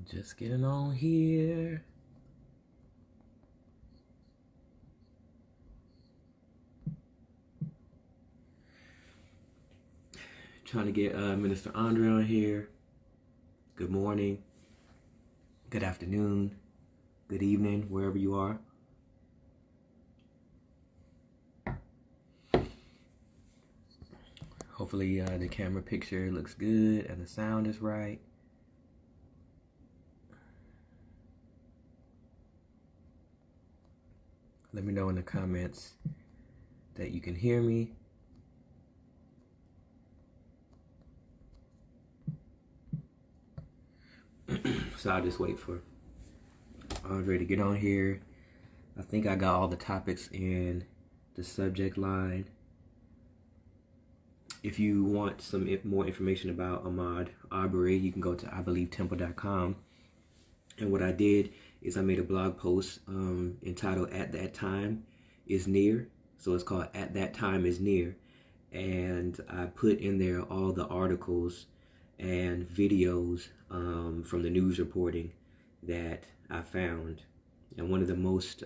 Just getting on here. Trying to get Minister Andre on here. Good morning, good afternoon, good evening, wherever you are. Hopefully the camera picture looks good and the sound is right. Let me know in the comments that you can hear me. So I'll just wait for Andre to get on here. I think I got all the topics in the subject line. If you want some more information about Ahmaud Arbery, you can go to IBelieveTemple.com. And what I did is I made a blog post entitled "At That Time Is Near." So it's called "At That Time Is Near." And I put in there all the articles and videos from the news reporting that I found. And one of the most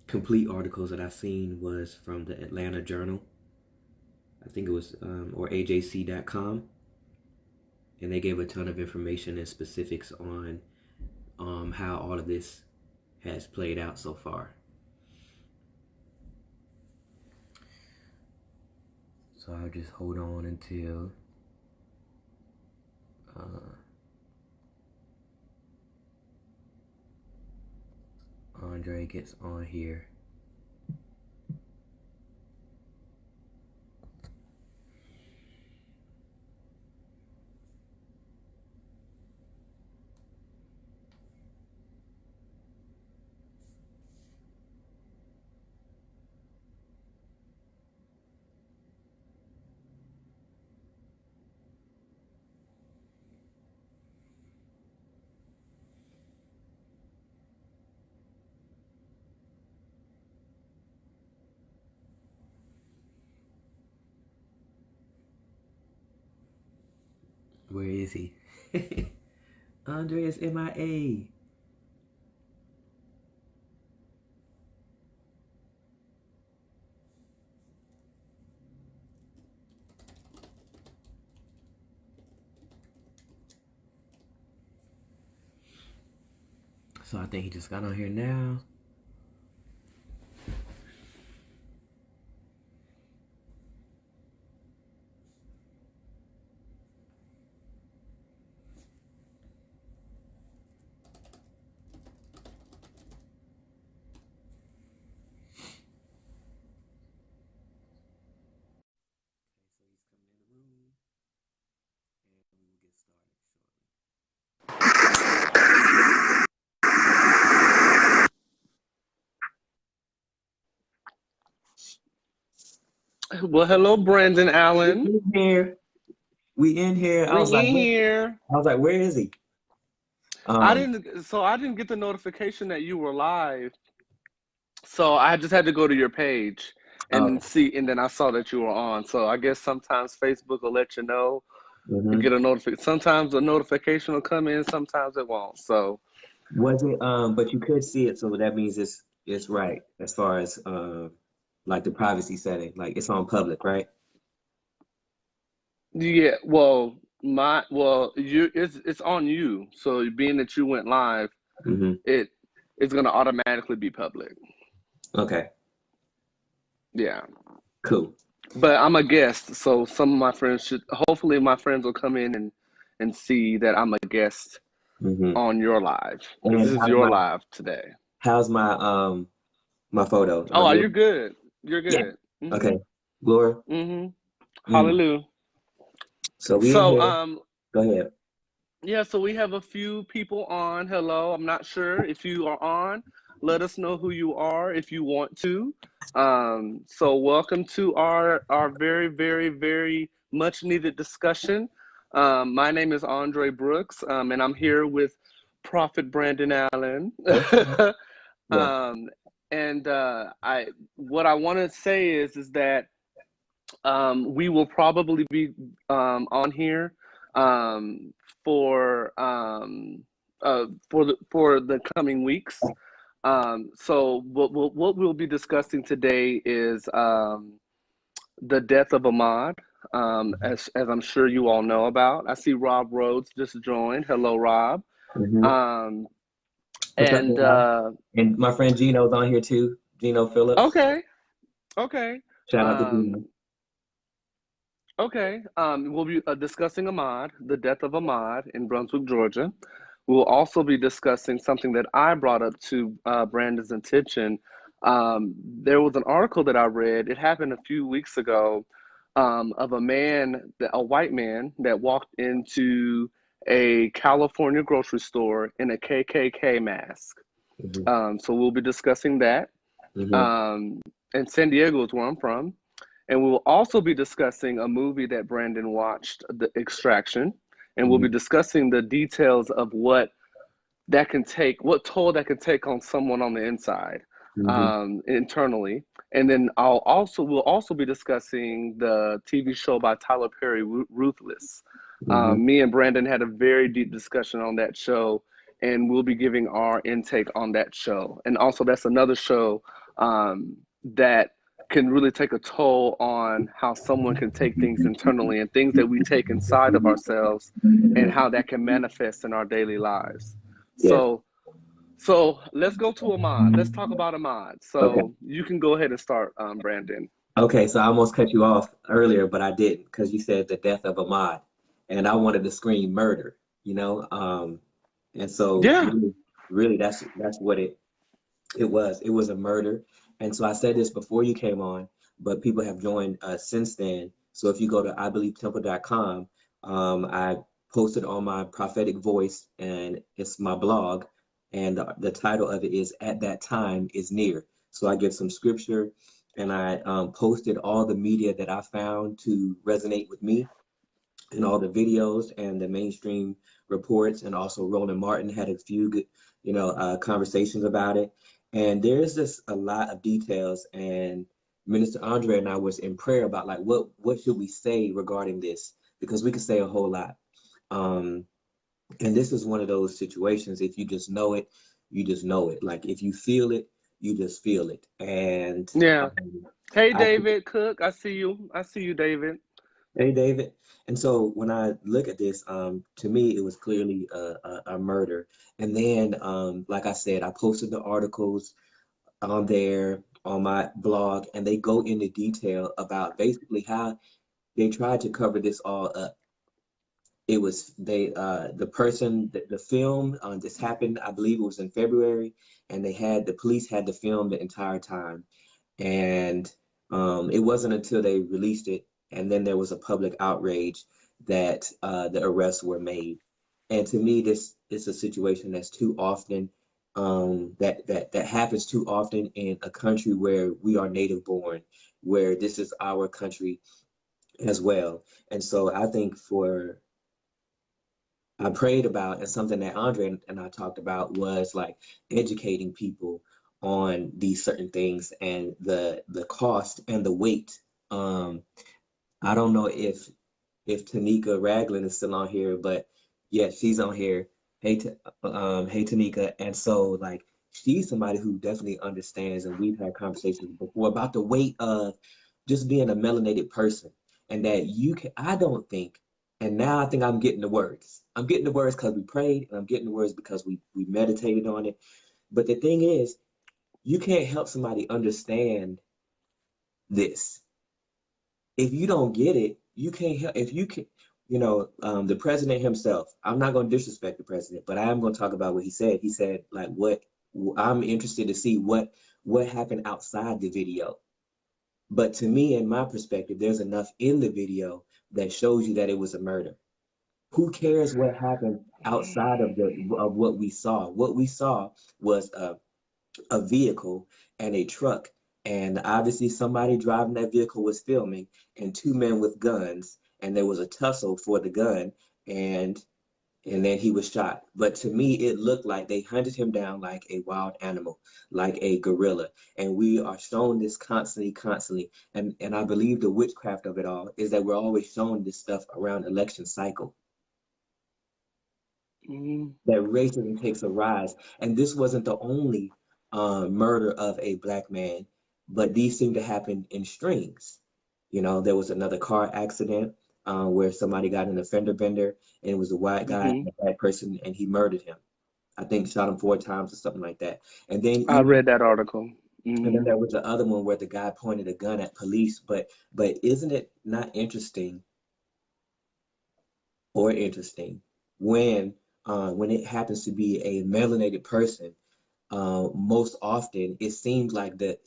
complete articles that I've seen was from the Atlanta Journal. I think it was, or AJC.com. And they gave a ton of information and specifics on how all of this has played out so far. So I'll just hold on until Andre gets on here. Where is he? Andre is MIA. So I think he just got on here now. Well, hello, Brandon Allen. We in here. We in here. We in here. I was like, where is he? I didn't get the notification that you were live. So I just had to go to your page and see, and then I saw that you were on. So I guess sometimes Facebook will let you know. You get a notification. Sometimes a notification will come in, sometimes it won't. So was it but you could see it, so that means it's right as far as like the privacy setting. Like it's on public, right? yeah, it's on you. So being that you went live, it's gonna automatically be public. Okay. Yeah. Cool. But I'm a guest, so some of my friends hopefully my friends will come in and see that I'm a guest on your live. This is your live today. How's my my photo? Oh, you're good. You're good. Yeah. Okay. Laura. Hallelujah. So go ahead. Yeah, so we have a few people on. Hello. I'm not sure if you are on. Let us know who you are if you want to. So welcome to our very, very, very much needed discussion. My name is Andre Brooks, and I'm here with Prophet Brandon Allen. And what I want to say is that we will probably be on here um, for for the coming weeks. So what we'll be discussing today is the death of Ahmad, as I'm sure you all know about. I see Rob Rhodes just joined. Hello, Rob. Mm-hmm. Um, What's up, and guys? And my friend Gino's on here too. Gino Phillips. okay, okay. Shout out to Gino. Um, Okay, we'll be discussing Ahmad, the death of Ahmad in Brunswick, Georgia. We will also be discussing something that I brought up to Brandon's attention. There was an article that I read, it happened a few weeks ago, of a man, a white man, that walked into a California grocery store in a KKK mask. Mm-hmm. So we'll be discussing that. Mm-hmm. Um, and San Diego is where I'm from. And we will also be discussing a movie that Brandon watched, The Extraction. And we'll be Mm-hmm. discussing the details of what that can take, what toll that can take on someone on the inside, Mm-hmm. internally. And then we'll also be discussing the TV show by Tyler Perry, Ruthless. Mm-hmm. Me and Brandon had a very deep discussion on that show, and we'll be giving our intake on that show. And also, that's another show that can really take a toll on how someone can take things internally and things that we take inside of ourselves and how that can manifest in our daily lives. Yes. So let's go to Ahmad. Let's talk about Ahmad. Okay. So you can go ahead and start, Brandon. Okay, so I almost cut you off earlier, but I didn't because you said the death of Ahmad, and I wanted to scream murder, you know. And so Yeah. really, that's what it was. It was a murder. And so I said this before you came on, but people have joined since then. So if you go to IBelieveTemple.com, I posted on my prophetic voice, and it's my blog, and the title of it is "At That Time Is Near." So I give some scripture, and I posted all the media that I found to resonate with me, and all the videos and the mainstream reports, and also Roland Martin had a few good, conversations about it. And there's just a lot of details. And Minister Andre and I was in prayer about like what should we say regarding this, because we could say a whole lot. Um, and this is one of those situations. If you just know it, you just know it. Like if you feel it, you just feel it. And Yeah. Hey, I David Cook. I see you. I see you, David. Hey, David. And so when I look at this, to me, it was clearly a murder. And then, like I said, I posted the articles on there on my blog, and they go into detail about basically how they tried to cover this all up. It was the person, the film, this happened, I believe it was in February, and the police had the film the entire time. And it wasn't until they released it, and then there was a public outrage that the arrests were made. And to me, this is a situation that's too often, that happens too often in a country where we are native born, where this is our country as well. And so I think I prayed about, and something that Andre and I talked about was like educating people on these certain things and the cost and the weight. Um, I don't know if Tanika Ragland is still on here, but yeah, she's on here. Hey Tanika, and so like she's somebody who definitely understands, and we've had conversations before about the weight of just being a melanated person, and that you can. I don't think, and now I think I'm getting the words. I'm getting the words because we prayed, and I'm getting the words because we meditated on it. But the thing is, you can't help somebody understand this if you don't get it. You can't help if you can. The president himself. I'm not going to disrespect the president, but I am going to talk about what he said. He said like what I'm interested to see what happened outside the video. But to me, in my perspective, there's enough in the video that shows you that it was a murder. Who cares what happened outside of what we saw? What we saw was a vehicle and a truck. And obviously somebody driving that vehicle was filming, and two men with guns, and there was a tussle for the gun, and and then he was shot. But to me, it looked like they hunted him down like a wild animal, like a gorilla. And we are shown this constantly, constantly. And I believe the witchcraft of it all is that we're always shown this stuff around election cycle. Mm, that racism takes a rise. And this wasn't the only murder of a black man, but these seem to happen in strings. You know, there was another car accident where somebody got in a fender bender, and it was a white guy hmm and a black person, and he murdered him. I think shot him 4 times or something like that. And then I even read that article. and then Hmm there was the other one where the guy pointed a gun at police. But isn't it not interesting or interesting when it happens to be a melanated person? Most often it seems like the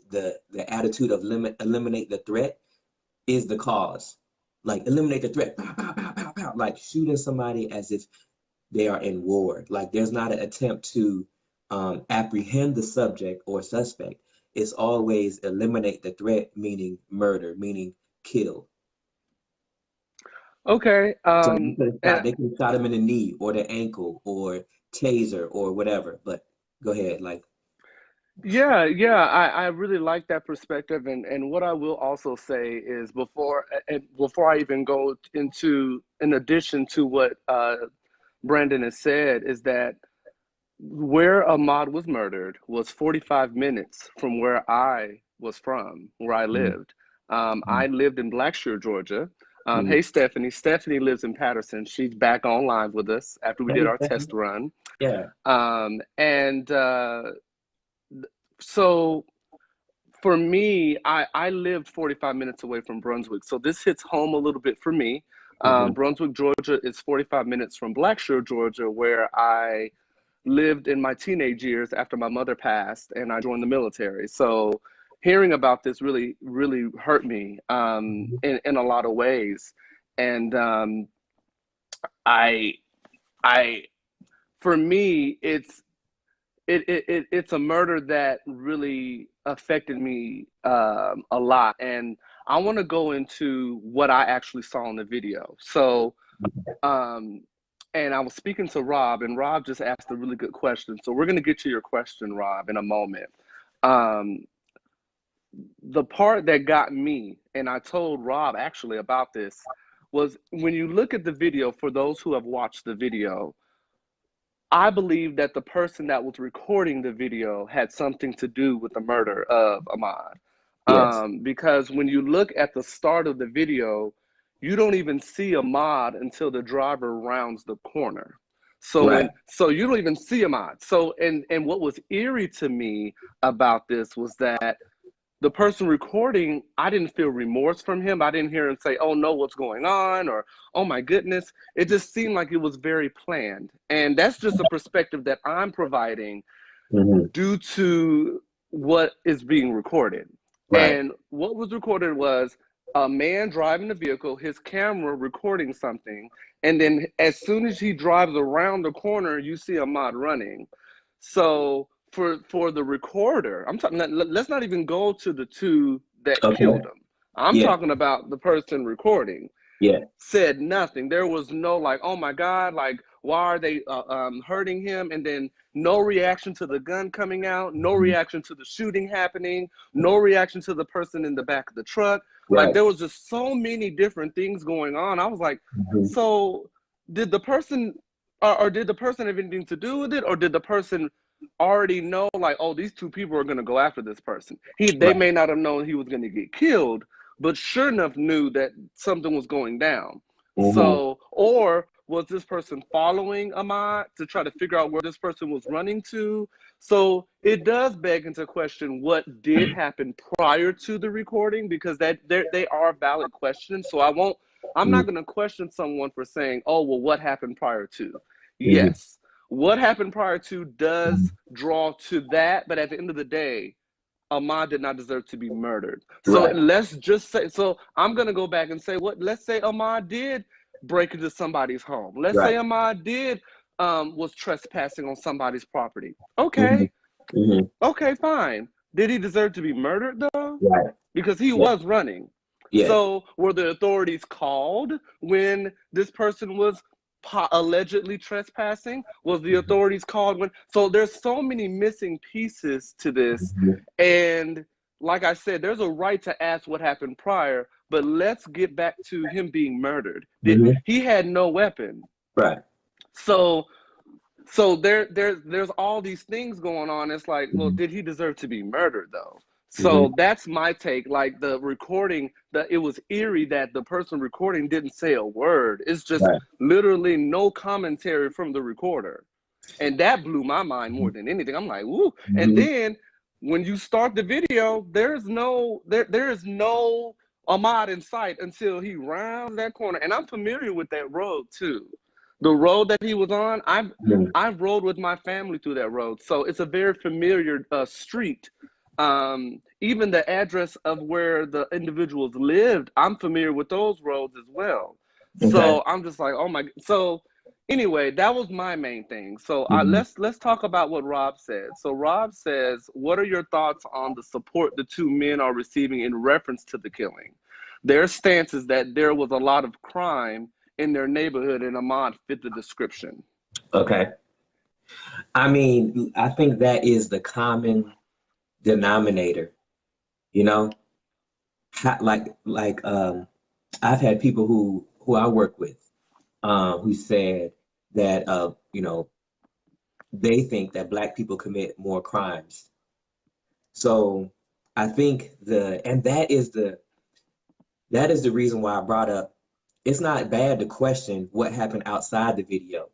attitude of eliminate the threat is the cause. Like eliminate the threat, pow, pow, pow, pow, pow, like shooting somebody as if they are in war. Like there's not an attempt to apprehend the subject or suspect. It's always eliminate the threat, meaning murder, meaning kill. Okay. So you could have And shot, they could have shot him in the knee or the ankle or taser or whatever. But go ahead, like yeah, I really like that perspective. And what I will also say is before I even go into, in addition to what Brandon has said, is that where Ahmaud was murdered was 45 minutes from where I was from, where I mm, lived. I mm, lived in Blackshear, Georgia. mm. Hey, Stephanie. Stephanie lives in Patterson. She's back online with us after we did Hey, our Stephanie. test run. Yeah. And so for me, I lived 45 minutes away from Brunswick. So this hits home a little bit for me. Hmm. Brunswick, Georgia is 45 minutes from Blackshear, Georgia, where I lived in my teenage years after my mother passed and I joined the military. So hearing about this really, really hurt me in a lot of ways. And I, I, for me, it's a murder that really affected me a lot. And I want to go into what I actually saw in the video. So, um, and I was speaking to Rob, and Rob just asked a really good question. So we're going to get to your question, Rob, in a moment. Um, the part that got me, and I told Rob actually about this, was when you look at the video, for those who have watched the video, I believe that the person that was recording the video had something to do with the murder of Ahmaud. Yes. Because when you look at the start of the video, you don't even see Ahmaud until the driver rounds the corner. Right. So you don't even see Ahmaud. So and what was eerie to me about this was that the person recording, I didn't feel remorse from him. I didn't hear him say, "Oh no, what's going on?" or "Oh my goodness." It just seemed like it was very planned. And that's just a perspective that I'm providing Hmm. due to what is being recorded. Right. And what was recorded was a man driving a vehicle, his camera recording something, and then as soon as he drives around the corner, you see Ahmaud running. So for the recorder, I'm talking. Let's not even go to the two that Okay. killed him. I'm Yeah. talking about the person recording Yeah. said nothing. There was no like, oh my God, like why are they hurting him? And then no reaction to the gun coming out, no Mhm. reaction to the shooting happening, no reaction to the person in the back of the truck. Like Right. there was just so many different things going on. I was like, Hmm. so did the person or did the person have anything to do with it, or did the person already know like, oh, these two people are going to go after this person? They Right. may not have known he was going to get killed, but sure enough knew that something was going down. Hmm. So, or was this person following Ahmaud to try to figure out where this person was running to? So it does beg into question what did happen prior to the recording, because that they are valid questions. So I'm not going to question someone for saying, oh, well, what happened prior to? Hmm. Yes. What happened prior to does draw to that, but at the end of the day, Ahmaud did not deserve to be murdered. So Right. let's just say, so I'm going to go back and say, let's say Ahmaud did break into somebody's home. Let's say Right. Ahmaud did, was trespassing on somebody's property. Hmm. Okay. Hmm. Okay, fine. Did he deserve to be murdered though? Right. Because he Yeah. was running. Yeah. So were the authorities called when this person was allegedly trespassing? Was the authorities called when? So there's so many missing pieces to this. Hmm. And like I said, there's a right to ask what happened prior, but let's get back to him being murdered. Hmm. He had no weapon. Right. So So there's all these things going on. It's like, well, did he deserve to be murdered though? Mm-hmm. So that's my take. Like the recording, that it was eerie that the person recording didn't say a word. It's just Right. literally no commentary from the recorder. And that blew my mind more than anything. I'm like, woo. And Mm-hmm. then when you start the video, there is no Ahmad in sight until he rounds that corner. And I'm familiar with that road too. The road that he was on, I've rode with my family through that road. So it's a very familiar street. Even the address of where the individuals lived, I'm familiar with those roads as well. Okay. So I'm just like, oh my. So anyway, that was my main thing. So Mm-hmm. let's talk about what Rob said. So Rob says, what are your thoughts on the support the two men are receiving in reference to the killing? Their stance is that there was a lot of crime in their neighborhood, and Ahmad fit the description. Okay. I mean, I think that is the common denominator, you know? Like I've had people who I work with who said that they think that black people commit more crimes. So I think that is the reason why I brought up it's not bad to question what happened outside the video.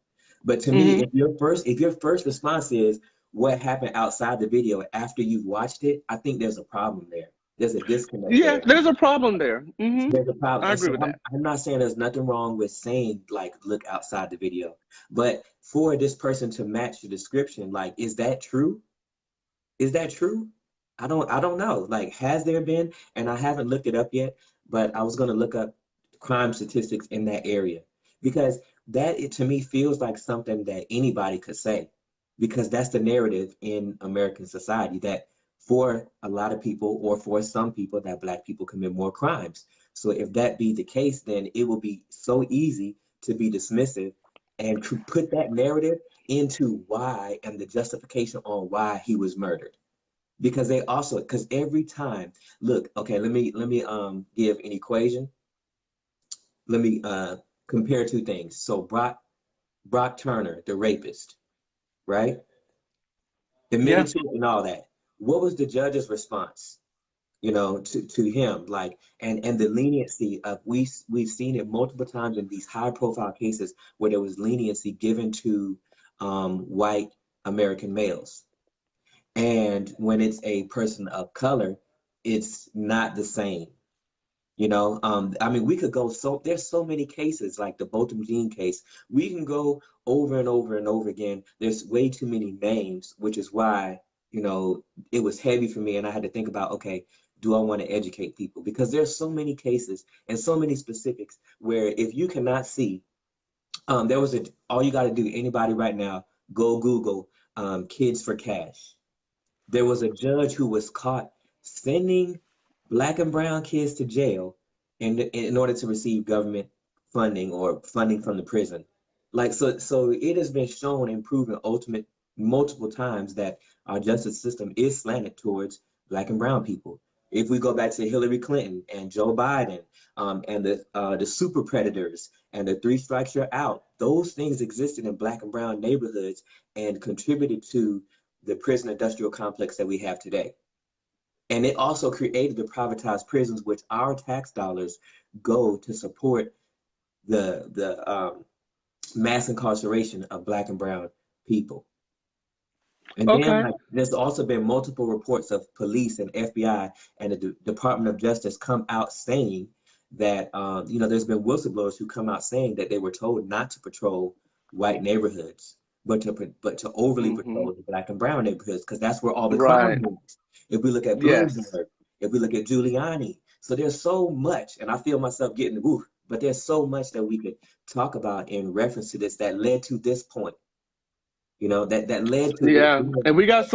But to me, Mm-hmm. if your first response is what happened outside the video after you've watched it, I think there's a problem there. There's a disconnect Yeah, there. there's a problem there. Mm-hmm. There's a problem. I And agree so with that. I'm not saying there's nothing wrong with saying like look outside the video. But for this person to match the description, like, is that true? Is that true? I don't know. Like, has there been? And I haven't looked it up yet, but I was gonna look up crime statistics in that area because that it to me feels like something that anybody could say because that's the narrative in American society that for a lot of people or for some people that black people commit more crimes. So if that be the case, then it will be so easy to be dismissive and to put that narrative into why and the justification on why he was murdered because they also because every time look okay let me give an equation let me compare two things so Brock Turner the rapist right Yeah. admitted to it and all that what was the judge's response to him like and the leniency of we've seen it multiple times in these high profile cases where there was leniency given to white American males. And when it's a person of color, it's not the same. I mean, we could go there's so many cases like the Botham Jean case. We can go over and over and over again. There's way too many names, which is why, it was heavy for me and I had to think about, okay, do I want to educate people? Because there's so many cases and so many specifics where if you cannot see, all you got to do, anybody right now, go Google kids for cash. There was a judge who was caught sending black and brown kids to jail in order to receive government funding or funding from the prison. Like so it has been shown and proven ultimate multiple times that our justice system is slanted towards black and brown people. If we go back to Hillary Clinton and Joe Biden, and the super predators and the three strikes you're out, those things existed in black and brown neighborhoods and contributed to the prison industrial complex that we have today. And it also created the privatized prisons, which our tax dollars go to support the mass incarceration of black and brown people. And then Okay. like there's also been multiple reports of police and FBI and the Department of Justice come out saying that there's been whistleblowers who come out saying that they were told not to patrol white neighborhoods, but to overly Mm-hmm. patrol the black and brown neighborhoods because that's where all the crime Right. is. If we look at Yes. Bloomberg, if we look at Giuliani, so there's so much, and I feel myself getting woo, but there's so much that we could talk about in reference to this that led to this point. That led to the Yeah. And we got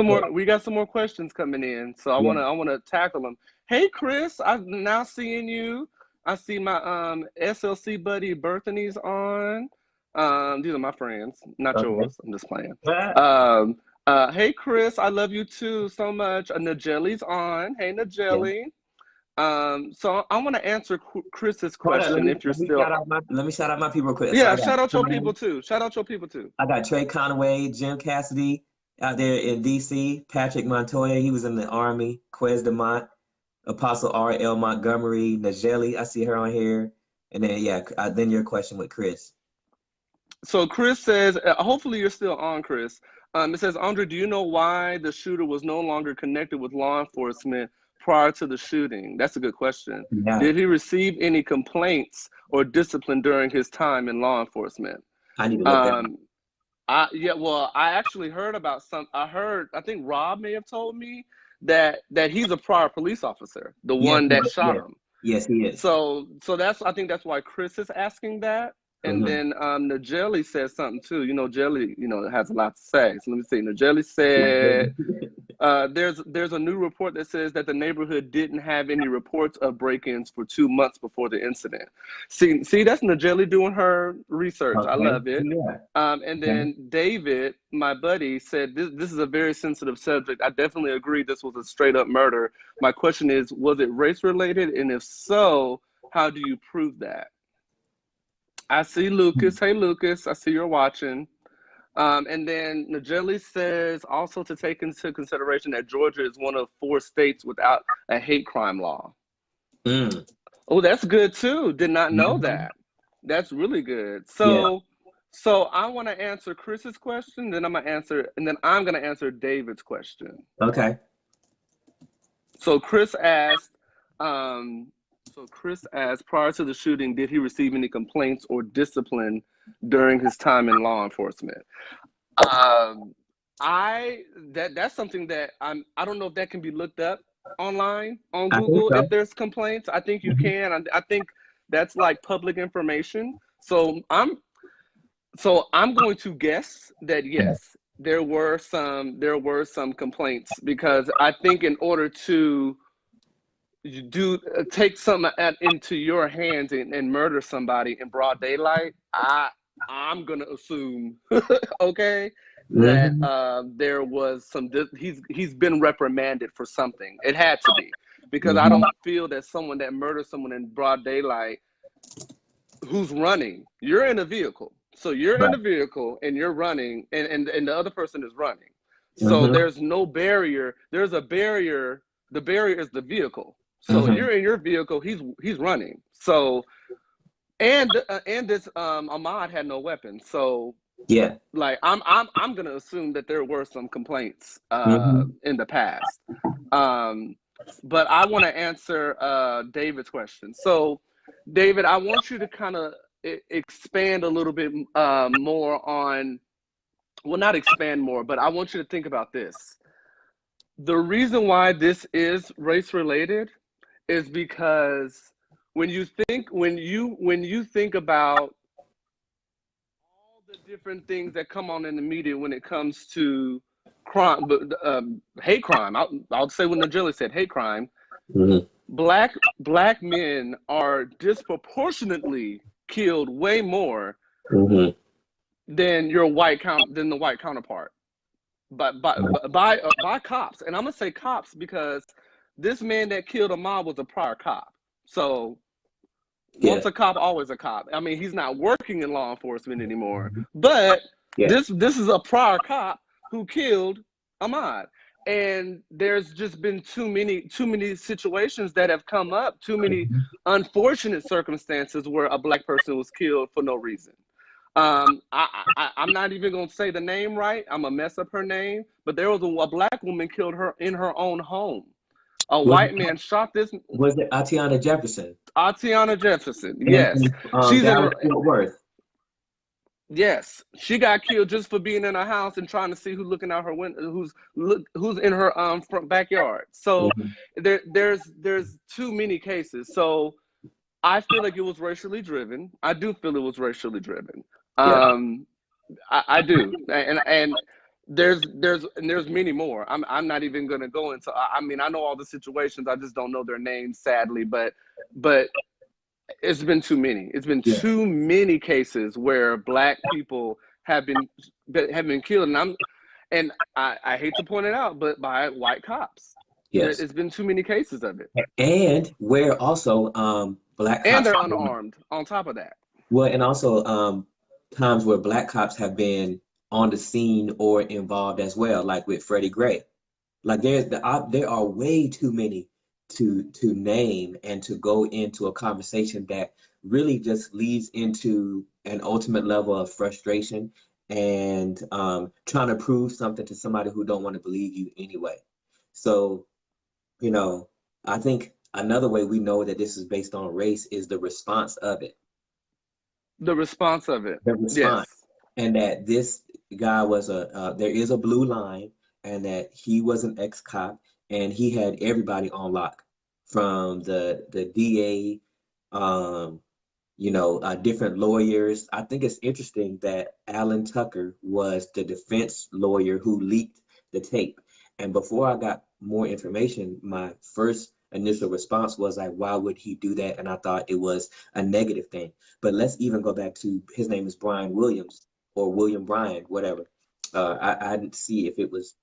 some more questions coming in. So I yeah. wanna I wanna tackle them. Hey Chris, I'm now seeing you. I see my SLC buddy Berthany's on. These are my friends, not Okay. yours. I'm just playing. Ah, Hey Chris, I love you too so much. Najelli's on. Hey yeah. Najelli. So I want to answer Chris's Hold on, question if you're still. let me shout out my people real quick. So Yeah, I got shout out your people too. Shout out your people too. I got Trey Conway, Jim Cassidy out there in DC, Patrick Montoya, he was in the Army, Quez DeMont, Apostle R.L. Montgomery, Najeli, I see her on here. And then, yeah, then your question with Chris. So Chris says, hopefully you're still on, Chris. It says, Andre, do you know why the shooter was no longer connected with law enforcement prior to the shooting? That's a good question. Yeah. Did he receive any complaints or discipline during his time in law enforcement? I need to look that up. I actually heard about I think Rob may have told me that he's a prior police officer, the one that shot him. Yes, he is. So I think that's why Chris is asking that. And then Najeli says something too. You know, Jelly, has a lot to say. So let me see. Najeli said there's a new report that says that the neighborhood didn't have any reports of break-ins for 2 months before the incident. See, that's Najeli doing her research. Okay. I love it. Yeah. And then David, my buddy, said this is a very sensitive subject. I definitely agree this was a straight-up murder. My question is, was it race-related? And if so, how do you prove that? I see Lucas. Hey, Lucas. I see you're watching. And then Najeli says also to take into consideration that Georgia is one of 4 states without a hate crime law. Oh, that's good too. Did not know that. That's really good. So I want to answer Chris's question, then I'm going to answer David's question. Okay. So Chris asked, prior to the shooting, did he receive any complaints or discipline during his time in law enforcement? That's something that I don't know if that can be looked up online on Google if there's complaints. I think you can. I think that's like public information. So I'm going to guess that yes, there were some complaints, because I think in order to take something into your hands and murder somebody in broad daylight, I'm gonna assume that there was some he's been reprimanded for something. It had to be, because I don't feel that someone that murders someone in broad daylight who's running, you're in a vehicle, so you're in a vehicle and you're running, and the other person is running, so there's no barrier. There's a barrier. The barrier is the vehicle. So you're in your vehicle, he's running. So and this Ahmad had no weapon. So yeah, like I'm gonna assume that there were some complaints in the past. But I want to answer David's question. So David, I want you to kind of expand a little bit more on, well, not expand more, but I want you to think about this. The reason why this is race related is because when you think about all the different things that come on in the media when it comes to crime, hate crime, I'll say what Najeli said, hate crime, black men are disproportionately killed way more than the white counterpart, by cops. And I'm gonna say cops because this man that killed Ahmaud was a prior cop. So once a cop, always a cop. I mean, he's not working in law enforcement anymore, but this is a prior cop who killed Ahmaud. And there's just been too many situations that have come up, too many unfortunate circumstances where a black person was killed for no reason. I'm not even gonna say the name right. I'm gonna mess up her name, but there was a black woman killed her in her own home. A white man shot this. Was it Atiana Jefferson? Atiana Jefferson, yes. She's in Fort Worth. Yes, she got killed just for being in her house and trying to see who's looking out her window, who's in her front backyard. So there's too many cases. So I feel like it was racially driven. I do feel it was racially driven. I do, and there's many more. I'm not even gonna go into. I mean, I know all the situations. I just don't know their names, sadly. But it's been too many. It's been too many cases where black people have been killed, and I hate to point it out, but by white cops. Yes. It's been too many cases of it. And where also black And cops they're have been, unarmed on top of that. well, and also times where black cops have been on the scene or involved as well, like with Freddie Gray. Like there are way too many to name and to go into a conversation that really just leads into an ultimate level of frustration and trying to prove something to somebody who don't want to believe you anyway. So, you know, I think another way we know that this is based on race is the response of it. The response of it. The Yes. response, and that this guy was there is a blue line, and that he was an ex-cop, and he had everybody on lock, from the DA, different lawyers. I think it's interesting that Alan Tucker was the defense lawyer who leaked the tape. And before I got more information, my first initial response was like, why would he do that? And I thought it was a negative thing. But let's even go back to his name is Brian Williams, or William Bryan, whatever. I didn't see if it was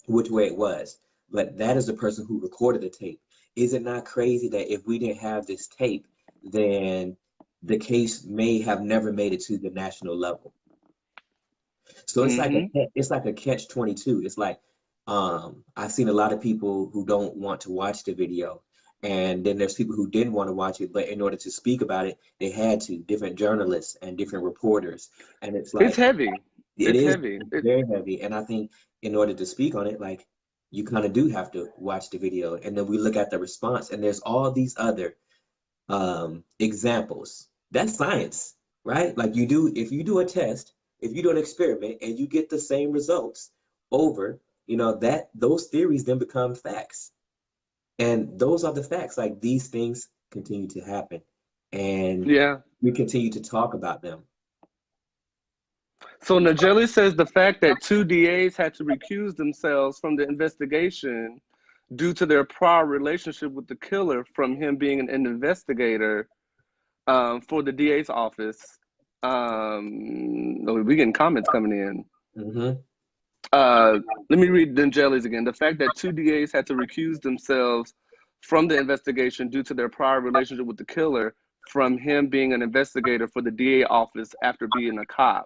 which way it was, but that is the person who recorded the tape. Is it not crazy that if we didn't have this tape, then the case may have never made it to the national level? So it's like a catch 22. It's like I've seen a lot of people who don't want to watch the video, and then there's people who didn't want to watch it, but in order to speak about it, they had to. Different journalists and different reporters, and it's It's like heavy. it It's is heavy. very heavy. And I think in order to speak on it, like, you kind of do have to watch the video, and then we look at the response, and there's all these other examples. That's science, right? Like, if you do a test, if you do an experiment and you get the same results over, that those theories then become facts. And those are the facts. Like, these things continue to happen, and Yeah. we continue to talk about them. So Najeli says the fact that two DAs had to recuse themselves from the investigation due to their prior relationship with the killer, from him being an investigator for the DA's office. We getting comments coming in. Mm-hmm. Let me read Najeli's again. The fact that two DAs had to recuse themselves from the investigation due to their prior relationship with the killer, from him being an investigator for the DA office after being a cop.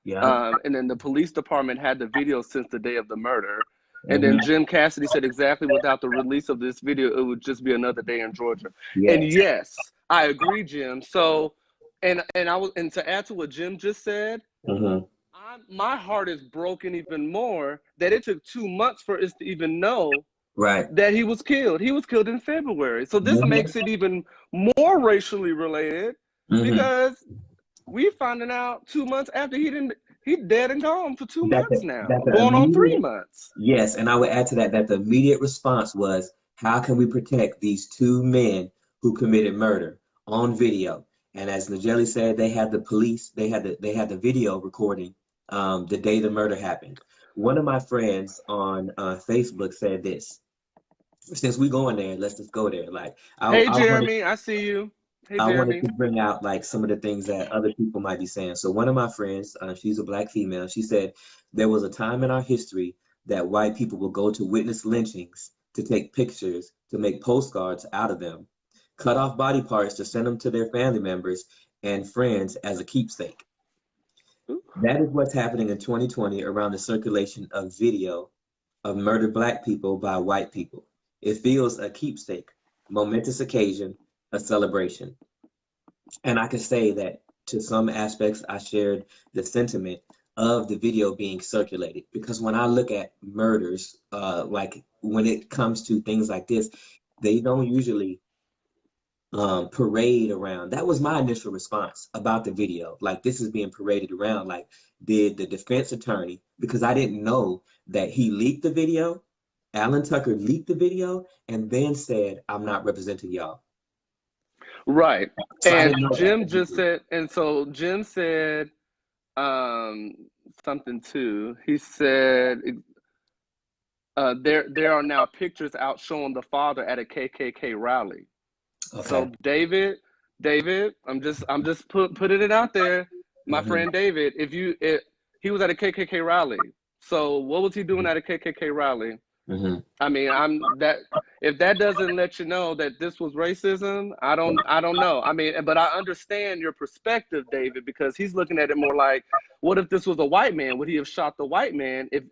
Yeah. And then the police department had the video since the day of the murder. And then Jim Cassidy said exactly, without the release of this video, it would just be another day in Georgia. Yes. And yes, I agree, Jim. So, and to add to what Jim just said, my heart is broken even more that it took 2 months for us to even know that he was killed. He was killed in February. So this makes it even more racially related, because we finding out 2 months after he dead and gone for 2 months now, going on 3 months. Yes, and I would add to that the immediate response was, how can we protect these two men who committed murder on video? And as Najeli said, they had the police, they had the video recording the day the murder happened. One of my friends on Facebook said this: since we going there, let's just go there. Like, hey Jeremy, I see you. Hey, I Jeremy. wanted to bring out like some of the things that other people might be saying. So one of my friends, she's a Black female, she said there was a time in our history that white people would go to witness lynchings to take pictures, to make postcards out of them, cut off body parts to send them to their family members and friends as a keepsake. That is what's happening in 2020 around the circulation of video of murdered Black people by white people. It feels a keepsake, momentous occasion, a celebration. And I can say that to some aspects, I shared the sentiment of the video being circulated, because when I look at murders, like when it comes to things like this, they don't usually parade around. That was my initial response about the video. Like, this is being paraded around. Like, did the defense attorney, because I didn't know that he leaked the video, Alan Tucker leaked the video, and then said, I'm not representing y'all. Right. So and Jim just said, and so Jim said something too. He said there are now pictures out showing the father at a KKK rally. Okay. So David, I'm just putting it out there. My friend David, he was at a KKK rally. So what was he doing at a KKK rally? Mm-hmm. I mean, if that doesn't let you know that this was racism, I don't know. I mean, but I understand your perspective, David, because he's looking at it more like, what if this was a white man? Would he have shot the white man? If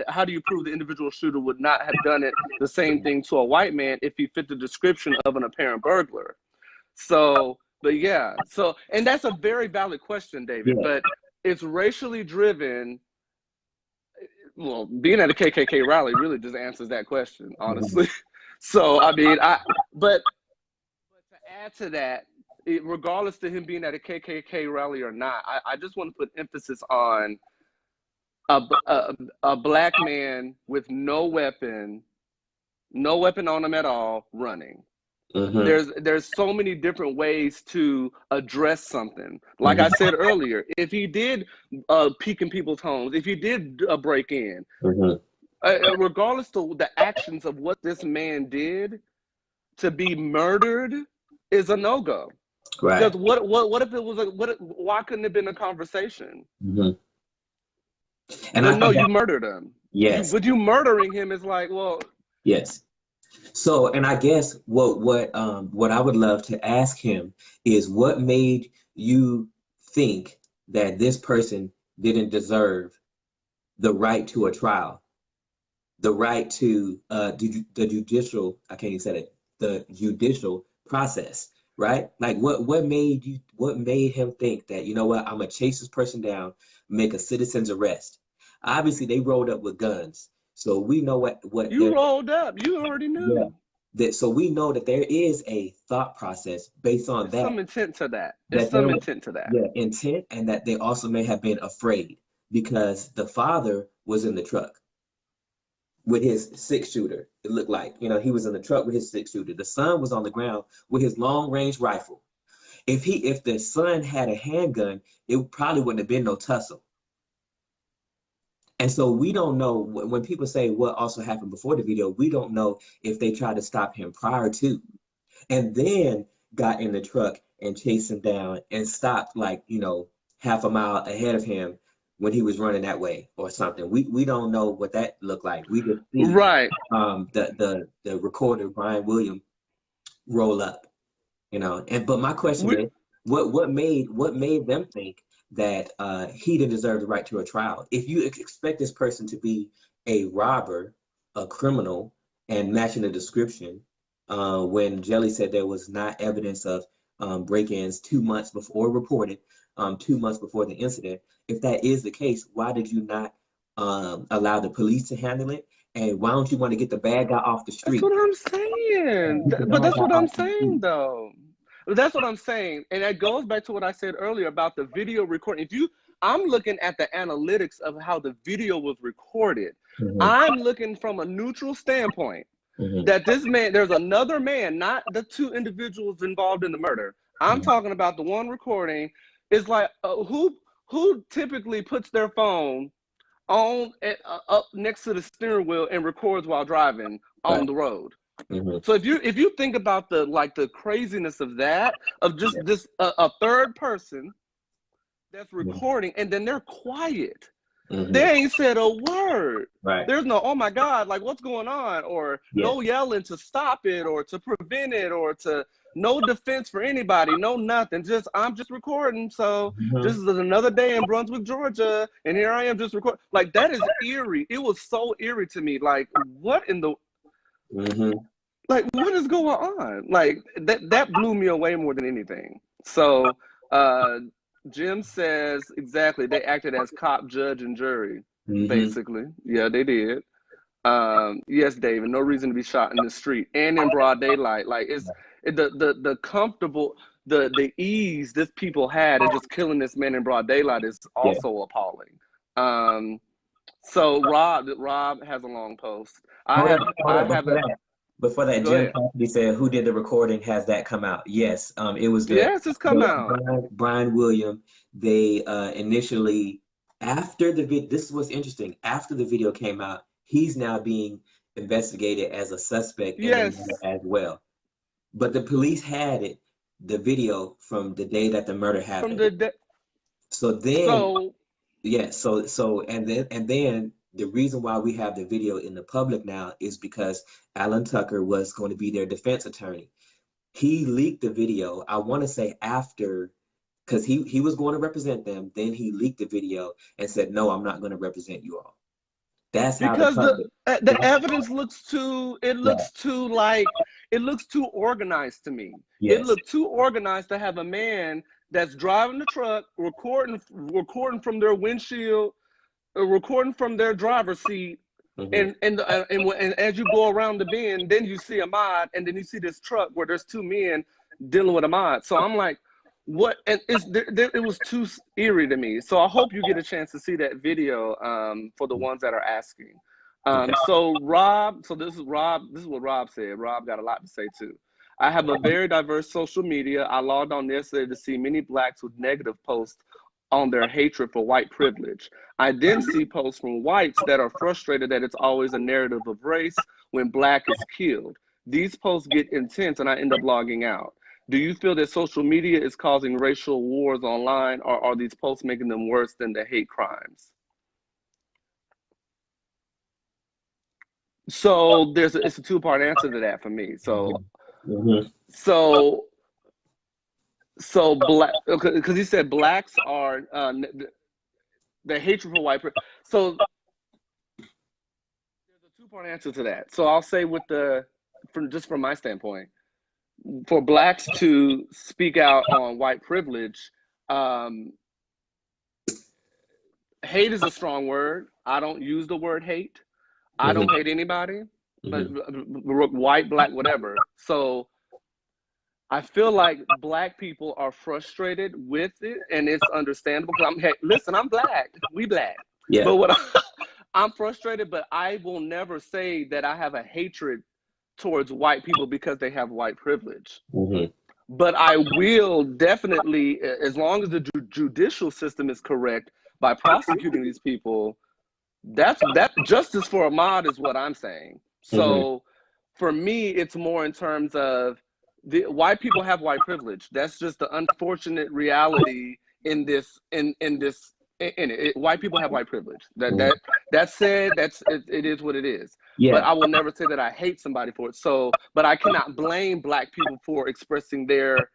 how do you prove the individual shooter would not have done it the same thing to a white man if he fit the description of an apparent burglar? So, but yeah, so, and that's a very valid question, David, Yeah. but it's racially driven. Well, being at a KKK rally really just answers that question, honestly. So, I mean, but to add to that, regardless to him being at a KKK rally or not, I just want to put emphasis on a black man with no weapon on him at all, running. Mm-hmm. There's so many different ways to address something. Like I Mm-hmm. said earlier, if he did peek in people's homes, if he did break in, Mm-hmm. regardless to the actions of what this man did, to be murdered is a no-go. Right. Because what if it was why couldn't it have been a conversation? Mm-hmm. And I But no, think you that, murdered him. yes, You murdering him is like, well, yes. So, and I guess what I would love to ask him is what made you think that this person didn't deserve the right to a trial, the right to the judicial, I can't even say it, the judicial process, right? Like what made him think that, you know what, I'm gonna chase this person down, make a citizen's arrest. Obviously, they rolled up with guns, so we know what you they're, rolled up. You already yeah. knew. That, so we know that there is a thought process based on It's some that, intent to that. It's that there some was, intent to that. yeah, intent, and that they also may have been afraid because the father was in the truck with his six shooter. It looked like, you know, he was in the truck with his six shooter. The son was on the ground with his long range rifle. If the son had a handgun, it probably wouldn't have been no tussle. And so we don't know when people say what also happened before the video, we don't know if they tried to stop him prior to, and then got in the truck and chased him down and stopped, like, you know, half a mile ahead of him when he was running that way or something. We don't know what that looked like. We just see Right. the recorder Brian Williams roll up, you know. And but my question We, is, what made them think that he didn't deserve the right to a trial? If you expect this person to be a robber, a criminal, and matching the description, when Jelly said there was not evidence of break-ins 2 months before reported, 2 months before the incident, if that is the case, why did you not allow the police to handle it? And why don't you want to get the bad guy off the that's street? what I'm saying. Get the But bad that's guy what I'm off the saying, street. though. That's what I'm saying. And that goes back to what I said earlier about the video recording. I'm looking at the analytics of how the video was recorded. Mm-hmm. I'm looking from a neutral standpoint Mm-hmm. that this man, there's another man, not the two individuals involved in the murder. I'm talking about the one recording. It's like, who typically puts their phone on up next to the steering wheel and records while driving on Right. the road? Mm-hmm. So if you think about the craziness of that, of just Yeah. this a third person that's Mm-hmm. recording and then they're quiet. Mm-hmm. They ain't said a word. Right. There's no, oh my God, like what's going on? Or Yeah. no yelling to stop it or to prevent it or to no defense for anybody, no nothing. Just I'm just recording. So Mm-hmm. this is another day in Brunswick, Georgia, and here I am just recording. Like that is eerie. It was so eerie to me. Like what in the Mm-hmm. like what is going on? Like that blew me away more than anything. So Jim says exactly they acted as cop, judge, and jury, Mm-hmm. basically. Yeah, they did. Yes, David, no reason to be shot in the street and in broad daylight. Like the comfortable the ease this people had in just killing this man in broad daylight is Yeah. also appalling. So Rob has a long post. I haven't. Before that, Go Jim ahead. Cassidy said, "Who did the recording? Has that come out?" Yes, it was Yes, it's come out. Brian Williams. They initially, after the video, this is what's interesting. After the video came out, he's now being investigated as a suspect in the Yes. murder as well. But the police had the video from the day that the murder From happened. the So then, so yeah, and then the reason why we have the video in the public now is because Alan Tucker was going to be their defense attorney. He leaked the video, I want to say after, because he was going to represent them. Then he leaked the video and said, no, I'm not going to represent you all. That's how the Because public. the evidence looks too Yeah. it looks too organized to me. It Yes. looked too organized to have a man that's driving the truck, recording from their windshield, recording from their driver's seat, Mhm. and as you go around the bend, then you see Ahmad, and then you see this truck where there's two men dealing with Ahmad. So I'm like, what? And it was too eerie to me. So I hope you get a chance to see that video for the ones that are asking. Okay. So Rob, so this is Rob. This is what Rob said. Rob got a lot to say too. I have a very diverse social media. I logged on yesterday to see many Blacks with negative posts on their hatred for white privilege. I then see posts from whites that are frustrated that it's always a narrative of race when Black is killed. These posts get intense and I end up logging out. Do you feel that social media is causing racial wars online, or are these posts making them worse than the hate crimes? So it's a two-part answer to that for me. So Mhm. so Black, because he said Blacks are the hatred for white. So there's a two-part answer to that. So I'll say from my standpoint, for Blacks to speak out on white privilege, hate is a strong word. I don't use the word hate. I don't hate anybody, but white, Black, whatever. So I feel like Black people are frustrated with it, and it's understandable. Hey, listen, I'm Black. We Black. Yeah. But I'm frustrated, but I will never say that I have a hatred towards white people because they have white privilege. But I will definitely, as long as the judicial system is correct by prosecuting these people, that justice for Ahmaud is what I'm saying. So for me, it's more in terms of the white people have white privilege. That's just the unfortunate reality in this white people have white privilege. That said, it is what it is. Yeah. But I will never say that I hate somebody for it. So, but I cannot blame Black people for expressing their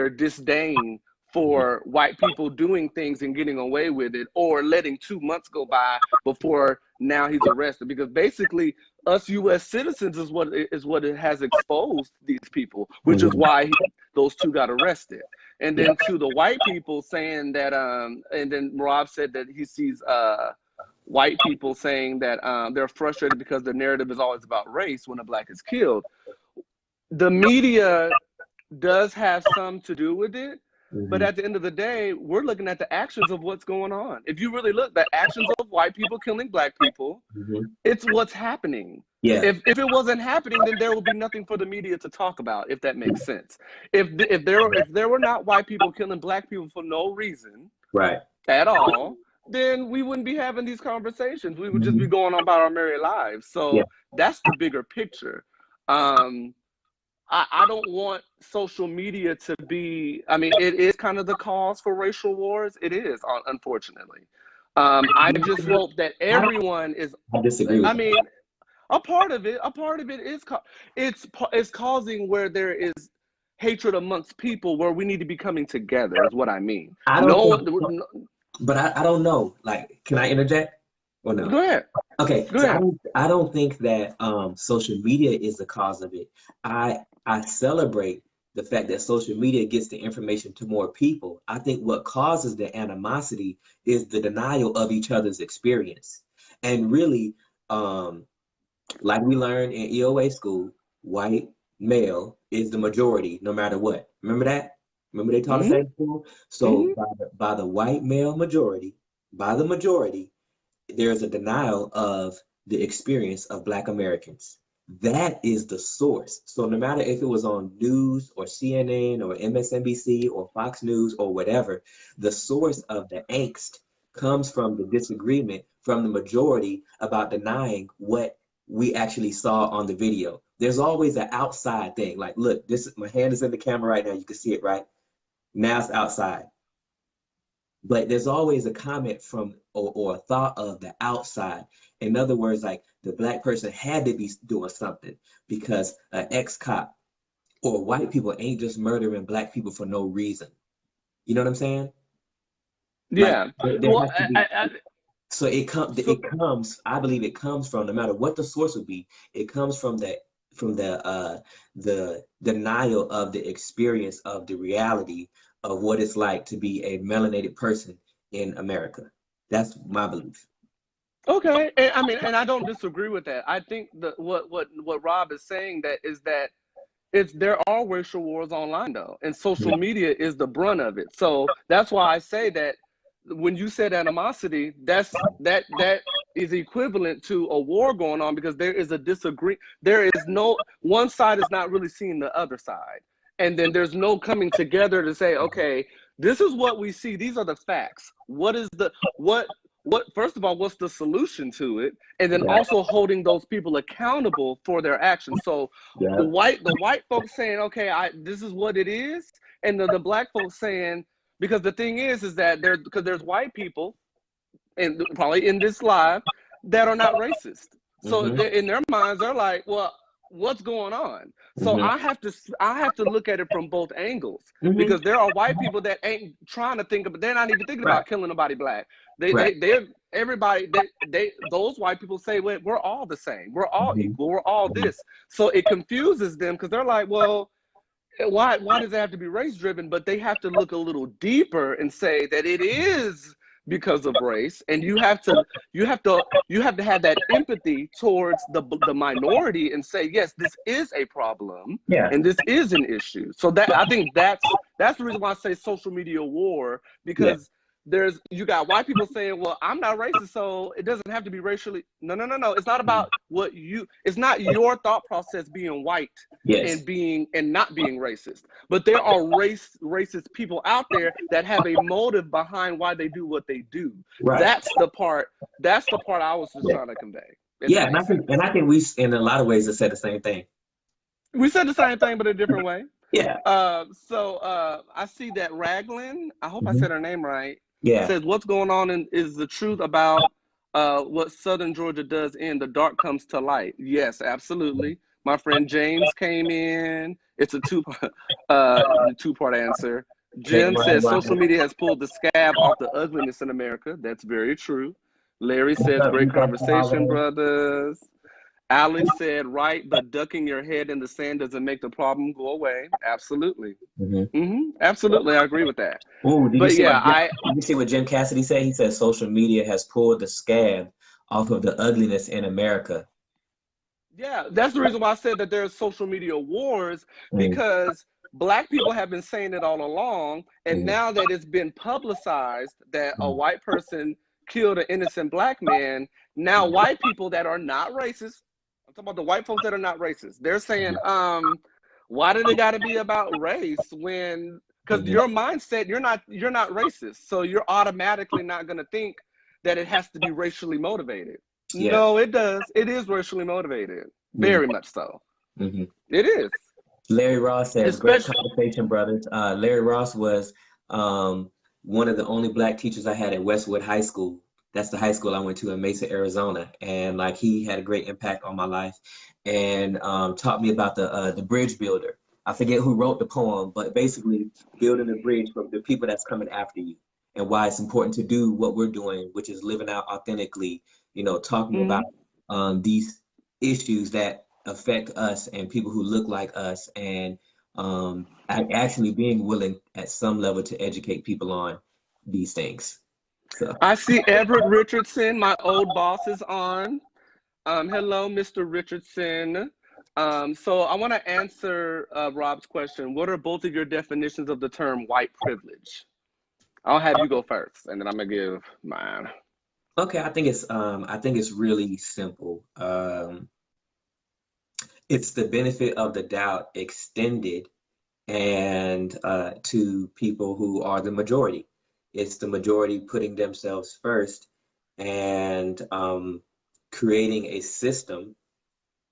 disdain for white people doing things and getting away with it, or letting 2 months go by before now he's arrested. Because basically, us U.S. citizens is what it has exposed these people, which is why those two got arrested. And then to the white people saying that, and then Rob said that he sees white people saying that they're frustrated because the narrative is always about race when a Black is killed. The media does have some to do with it, but at the end of the day, we're looking at the actions of what's going on. If you really look, the actions of white people killing Black people, it's what's happening. Yeah. If it wasn't happening, then there would be nothing for the media to talk about, if that makes sense. If there were not white people killing Black people for no reason, right, at all, then we wouldn't be having these conversations. We would just be going on about our merry lives. So that's the bigger picture. I don't want social media to be, I mean, it is kind of the cause for racial wars. It is, unfortunately. I just hope that everyone is, I disagree with I mean, a part of it is, it's causing where there is hatred amongst people, where we need to be coming together, is what I mean. But I don't know. Like, can I interject or no? Go ahead. Okay, Go so ahead. I don't think that social media is the cause of it. I celebrate the fact that social media gets the information to more people. I think what causes the animosity is the denial of each other's experience. And really, like we learned in EOA school, white male is the majority no matter what. Remember that? Remember they taught us that in school? So by the white male majority, there's a denial of the experience of Black Americans. That is the source. So no matter if it was on news or CNN or MSNBC or Fox News or whatever, the source of the angst comes from the disagreement from the majority about denying what we actually saw on the video. There's always an outside thing. Like, look, my hand is in the camera right now. You can see it, right? Now it's outside. but there's always a comment from or a thought of the outside. In other words, like the black person had to be doing something because an ex-cop or white people ain't just murdering black people for no reason. You know what I'm saying? Like Yeah. there Well, has to be. So so it comes, I believe it comes from, no matter what the source would be, it comes from the denial of the experience of the reality of what it's like to be a melanated person in America. That's my belief. okay, and I mean, and I don't disagree with that. I think that what Rob is saying that is that there are racial wars online though, and social Yeah. media is the brunt of it. So that's why I say that when you said animosity, that is equivalent to a war going on because there is a disagree. There is no one side is not really seeing the other side, and then there's no coming together to say, okay, this is what we see. These are the facts. What is the what? First of all, what's the solution to it? And then Yeah. also holding those people accountable for their actions. So Yeah. the white folks saying, okay, this is what it is, and the black folks saying, because the thing is that there's white people and probably in this live that are not racist. So Hmm. in their minds, they're like, well, what's going on? So Hmm. I have to look at it from both angles Hmm. because there are white people that ain't trying to think of, they're not even thinking Right. about killing nobody black. Right. They're everybody they those white people say, well, we're all the same, we're all Hmm. equal, we're all Hmm. this. So it confuses them because they're like, well, why does it have to be race driven? But they have to look a little deeper and say that it is because of race, and you have to have that empathy towards the minority and say, yes, this is a problem Yeah. and this is an issue. So that I think that's the reason why I say social media war, Yeah. because you got white people saying, well, I'm not racist, so it doesn't have to be racially. No. It's not about it's not your thought process being white Yes. and not being racist. But there are racist people out there that have a motive behind why they do what they do. Right. That's the part I was just Yeah. trying to convey, if Yeah. that makes And sense. I think we, in a lot of ways, have said the same thing. We said the same thing, but a different way. Yeah. So I see that Raglan, I hope I Hmm. said her name right, Yeah. says what's going on is the truth about what Southern Georgia does in the dark comes to light. Yes, absolutely. My friend James came in. It's a two-part answer. Hey, Jim says social media has pulled the scab off the ugliness in America. That's very true. Larry what's says up, great Nico? conversation, brothers. Alex said, right, but ducking your head in the sand doesn't make the problem go away. Absolutely. Hmm. Absolutely. I agree with that. Oh, But yeah, did you see what Jim Cassidy said? He said social media has pulled the scab off of the ugliness in America. yeah, that's the reason why I said that there's social media wars, Mm. because black people have been saying it all along. And Mm. now that it's been publicized that a Mm. white person killed an innocent black man, now Mm. white people that are not racist, I'm talking about the white folks that are not racist, they're saying, why did it got to be about race when, because Mhm. your mindset, you're not racist, so you're automatically not going to think that it has to be racially motivated. Yeah. No, it does. It is racially motivated, Mhm. very much so. Mhm. It is. Larry Ross says, great Especially, conversation, brothers. Larry Ross was um, one of the only black teachers I had at Westwood High School. That's the high school I went to in Mesa, Arizona. And like he had a great impact on my life and taught me about the bridge builder. I forget who wrote the poem, but basically building a bridge for the people that's coming after you and why it's important to do what we're doing, which is living out authentically, talking about mhm. these issues that affect us and people who look like us, and actually being willing at some level to educate people on these things. So, I see Everett Richardson, my old boss, is on. Hello, Mr. Richardson. So I want to answer Rob's question. What are both of your definitions of the term white privilege? I'll have you go first, and then I'm gonna give mine. okay, I think it's really simple. It's the benefit of the doubt extended and to people who are the majority. It's the majority putting themselves first and creating a system.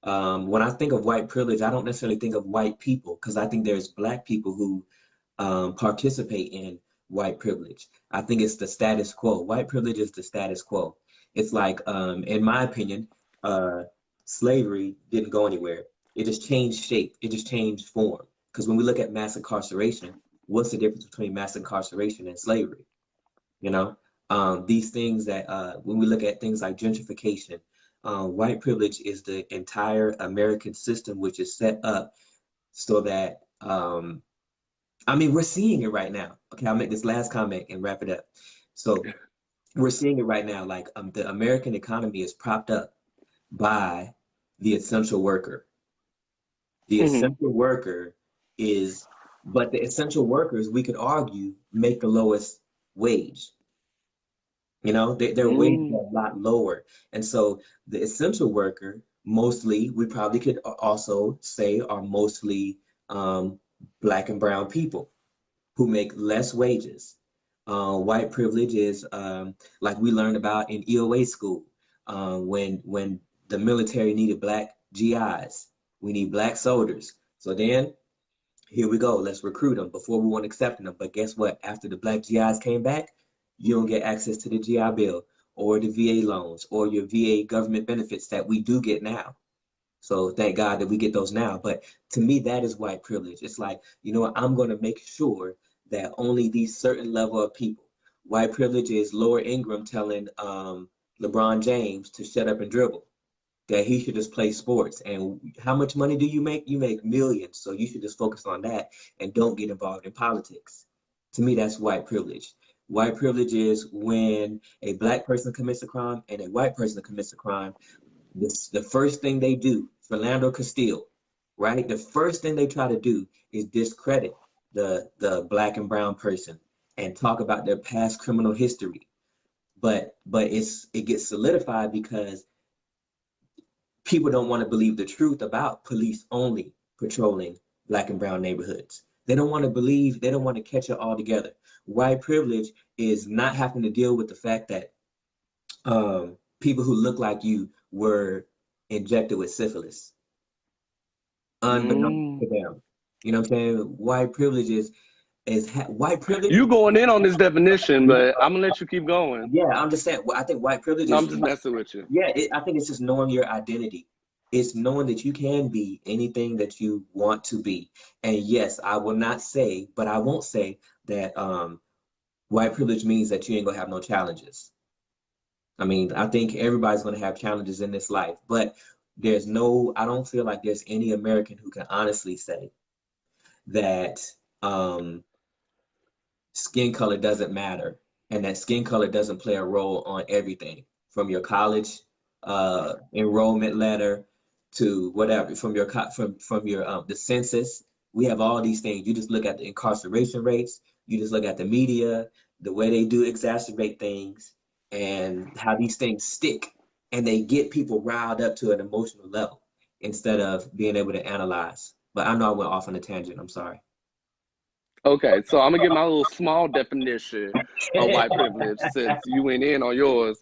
When I think of white privilege, I don't necessarily think of white people because I think there's black people who participate in white privilege. I think it's the status quo. White privilege is the status quo. It's like, in my opinion, slavery didn't go anywhere. It just changed shape. It just changed form. Because when we look at mass incarceration, what's the difference between mass incarceration and slavery? You know, these things that when we look at things like gentrification, white privilege is the entire American system, which is set up so that, I mean, we're seeing it right now. Okay, I'll make this last comment and wrap it up. So we're seeing it right now. Like the American economy is propped up by the essential worker. The essential worker is, but the essential workers, we could argue, make the lowest wage. You know, their wages are a lot lower. And so the essential worker, mostly, we probably could also say are mostly Black and brown people who make less wages. White privilege is like we learned about in EOA school when the military needed Black GIs. We need Black soldiers. So then here we go. Let's recruit them before we weren't accepting them. But guess what? After the Black GIs came back, you don't get access to the GI Bill or the VA loans or your VA government benefits that we do get now. So thank God that we get those now. But to me, that is white privilege. It's like, you know what? I'm going to make sure that only these certain level of people. White privilege is Laura Ingraham telling LeBron James to shut up and dribble, that he should just play sports. And how much money do you make? You make millions. So you should just focus on that and don't get involved in politics. To me, that's white privilege. White privilege is when a Black person commits a crime and a white person commits a crime. The first thing they do, Philando Castile, right? The first thing they try to do is discredit the Black and brown person and talk about their past criminal history. But it gets solidified because people don't want to believe the truth about police only patrolling Black and brown neighborhoods. They don't want to believe, they don't want to catch it all together. White privilege is not having to deal with the fact that people who look like you were injected with syphilis, unbeknownst to them. You know what I'm saying? White privilege is white privilege. You going in on this definition, but I'm gonna let you keep going. Yeah, I'm just saying. I think white privilege. No, I'm just messing with you. Yeah, I think it's just knowing your identity. It's knowing that you can be anything that you want to be. And yes, I will not say, but I won't say that white privilege means that you ain't gonna have no challenges. I mean, I think everybody's gonna have challenges in this life, but I don't feel like there's any American who can honestly say that skin color doesn't matter and that skin color doesn't play a role on everything, from your college enrollment letter to whatever, from your the census. We have all these things. You just look at the incarceration rates, you just look at the media, the way they do exacerbate things and how these things stick, and they get people riled up to an emotional level instead of being able to analyze. But I know I went off on a tangent. I'm sorry. Okay, so I'm gonna give my little small definition of white privilege since you went in on yours.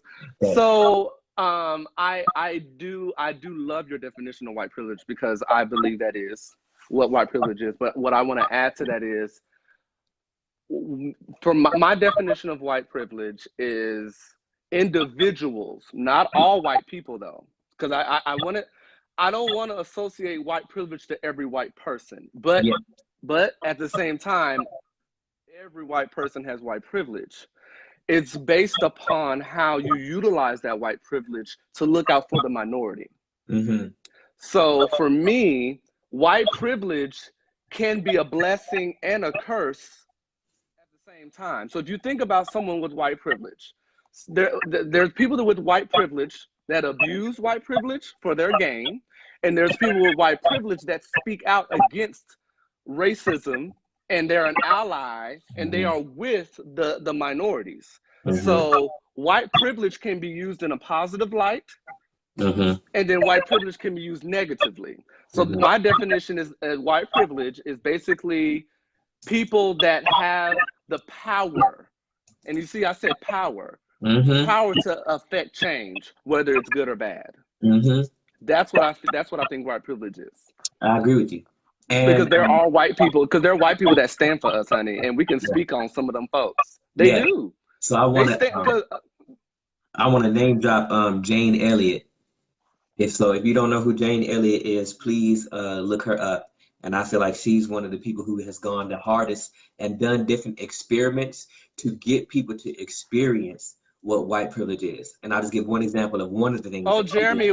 So I do love your definition of white privilege because I believe that is what white privilege is. But what I want to add to that is, for my definition of white privilege is individuals, not all white people though, because I don't want to associate white privilege to every white person, but yeah. But at the same time, every white person has white privilege. It's based upon how you utilize that white privilege to look out for the minority. Mm-hmm. So for me, white privilege can be a blessing and a curse at the same time. So if you think about someone with white privilege, there's people with white privilege that abuse white privilege for their gain, and there's people with white privilege that speak out against racism, and they're an ally, and they are with the minorities. Mm-hmm. So white privilege can be used in a positive light, mm-hmm. and then white privilege can be used negatively. So mm-hmm. my definition is white privilege is basically people that have the power, and you see I said power, mm-hmm. the power to affect change, whether it's good or bad. Mm-hmm. That's what I think white privilege is. I agree with you. Because And there are white people, because there are white people that stand for us, honey, and we can speak on some of them folks. They yeah, do. so I They want to stand because name drop Jane Elliott. If you don't know who Jane Elliott is, please look her up. And I feel like she's one of the people who has gone the hardest and done different experiments to get people to experience what white privilege is. And I'll just give one example of one of the things oh, that she did. Jeremy,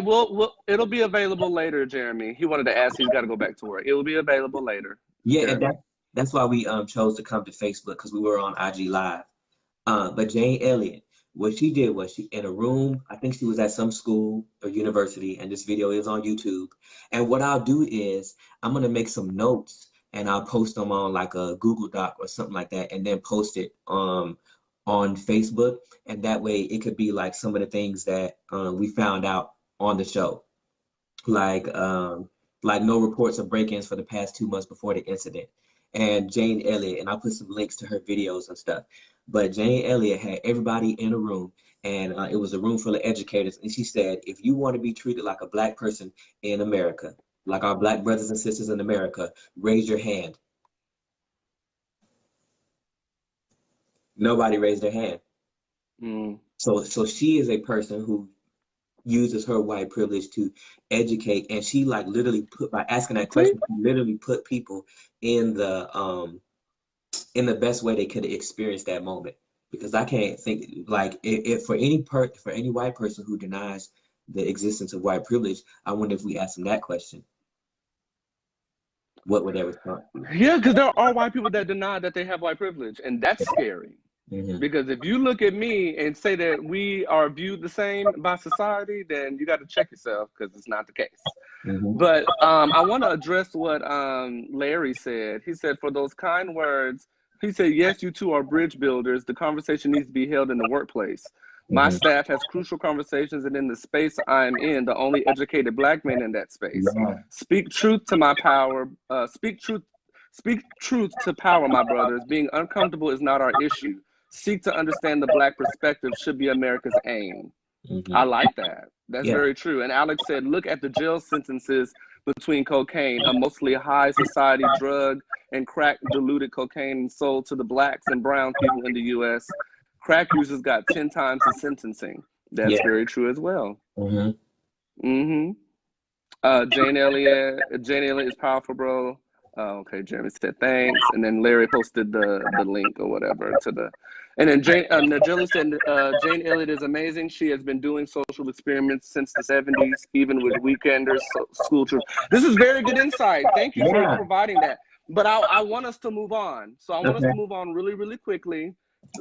it'll be available later, Jeremy. He wanted to ask, he's got to go back to work. It will be available later. Yeah, and Jeremy. that's why we chose to come to Facebook because we were on IG Live. But Jane Elliott, what she did was she in a room, I think she was at some school or university, and this video is on YouTube. And what I'll do is I'm gonna make some notes and I'll post them on like a Google Doc or something like that, and then post it on Facebook. And that way it could be like some of the things that we found out on the show. Like no reports of break-ins for the past 2 months before the incident. And Jane Elliott, and I'll put some links to her videos and stuff. But Jane Elliott had everybody in a room, and it was a room full of educators. And she said, if you want to be treated like a black person in America, like our black brothers and sisters in America, raise your hand. Nobody raised their hand. Mm. So she is a person who uses her white privilege to educate, and she like literally put by asking that question, she literally put people in the best way they could experience that moment. Because I can't think like if for any white person who denies the existence of white privilege, I wonder if we ask them that question, what would their response be? Yeah, because there are white people that deny that they have white privilege, and that's scary. Mm-hmm. Because if you look at me and say that we are viewed the same by society, then you got to check yourself because it's not the case. Mm-hmm. But I want to address what Larry said. He said, for those kind words, he said, yes, you two are bridge builders. The conversation needs to be held in the workplace. My Mm-hmm. staff has crucial conversations, and in the space I'm in, the only educated black man in that space. Yeah. Speak truth to my power. Speak truth to power, my brothers. Being uncomfortable is not our issue. Seek to understand the black perspective should be America's aim. Mm-hmm. I like that. That's Yeah. very true. And Alex said, look at the jail sentences between cocaine, a mostly high society drug, and crack diluted cocaine sold to the blacks and brown people in the U.S. Crack users got 10 times the sentencing. That's Yeah. very true as well. Mm-hmm. Mm-hmm. Jane Elliott is powerful, bro. Okay, Jeremy said thanks, and then Larry posted the link or whatever to the, and then Najela said Jane Elliott is amazing. She has been doing social experiments since the 70s, even with weekenders, school children. This is very good insight. Thank you for providing that. But I want us to move on. So I want us to move on really, really quickly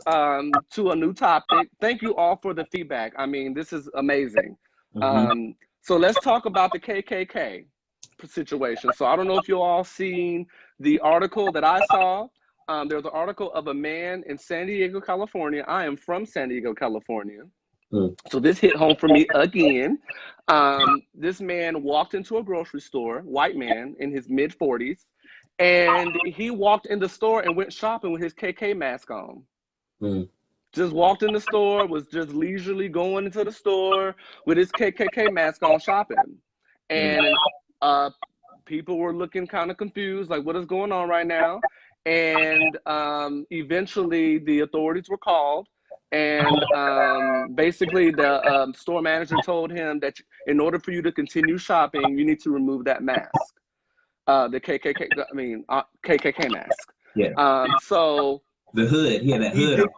to a new topic. Thank you all for the feedback. I mean, this is amazing. Mm-hmm. So let's talk about the KKK situation. So I don't know if you all seen the article that I saw. There's an article of a man in San Diego, California. I am from San Diego, California. So this hit home for me again. This man walked into a grocery store, white man in his mid-40s, and he walked in the store and went shopping with his KK mask on. Just walked in the store, was just leisurely going into the store with his KKK mask on shopping. And people were looking kind of confused, like, what is going on right now? And eventually the authorities were called. And basically the store manager told him that in order for you to continue shopping, you need to remove that mask. The KKK mask. Yeah. So the hood, he had that hood on.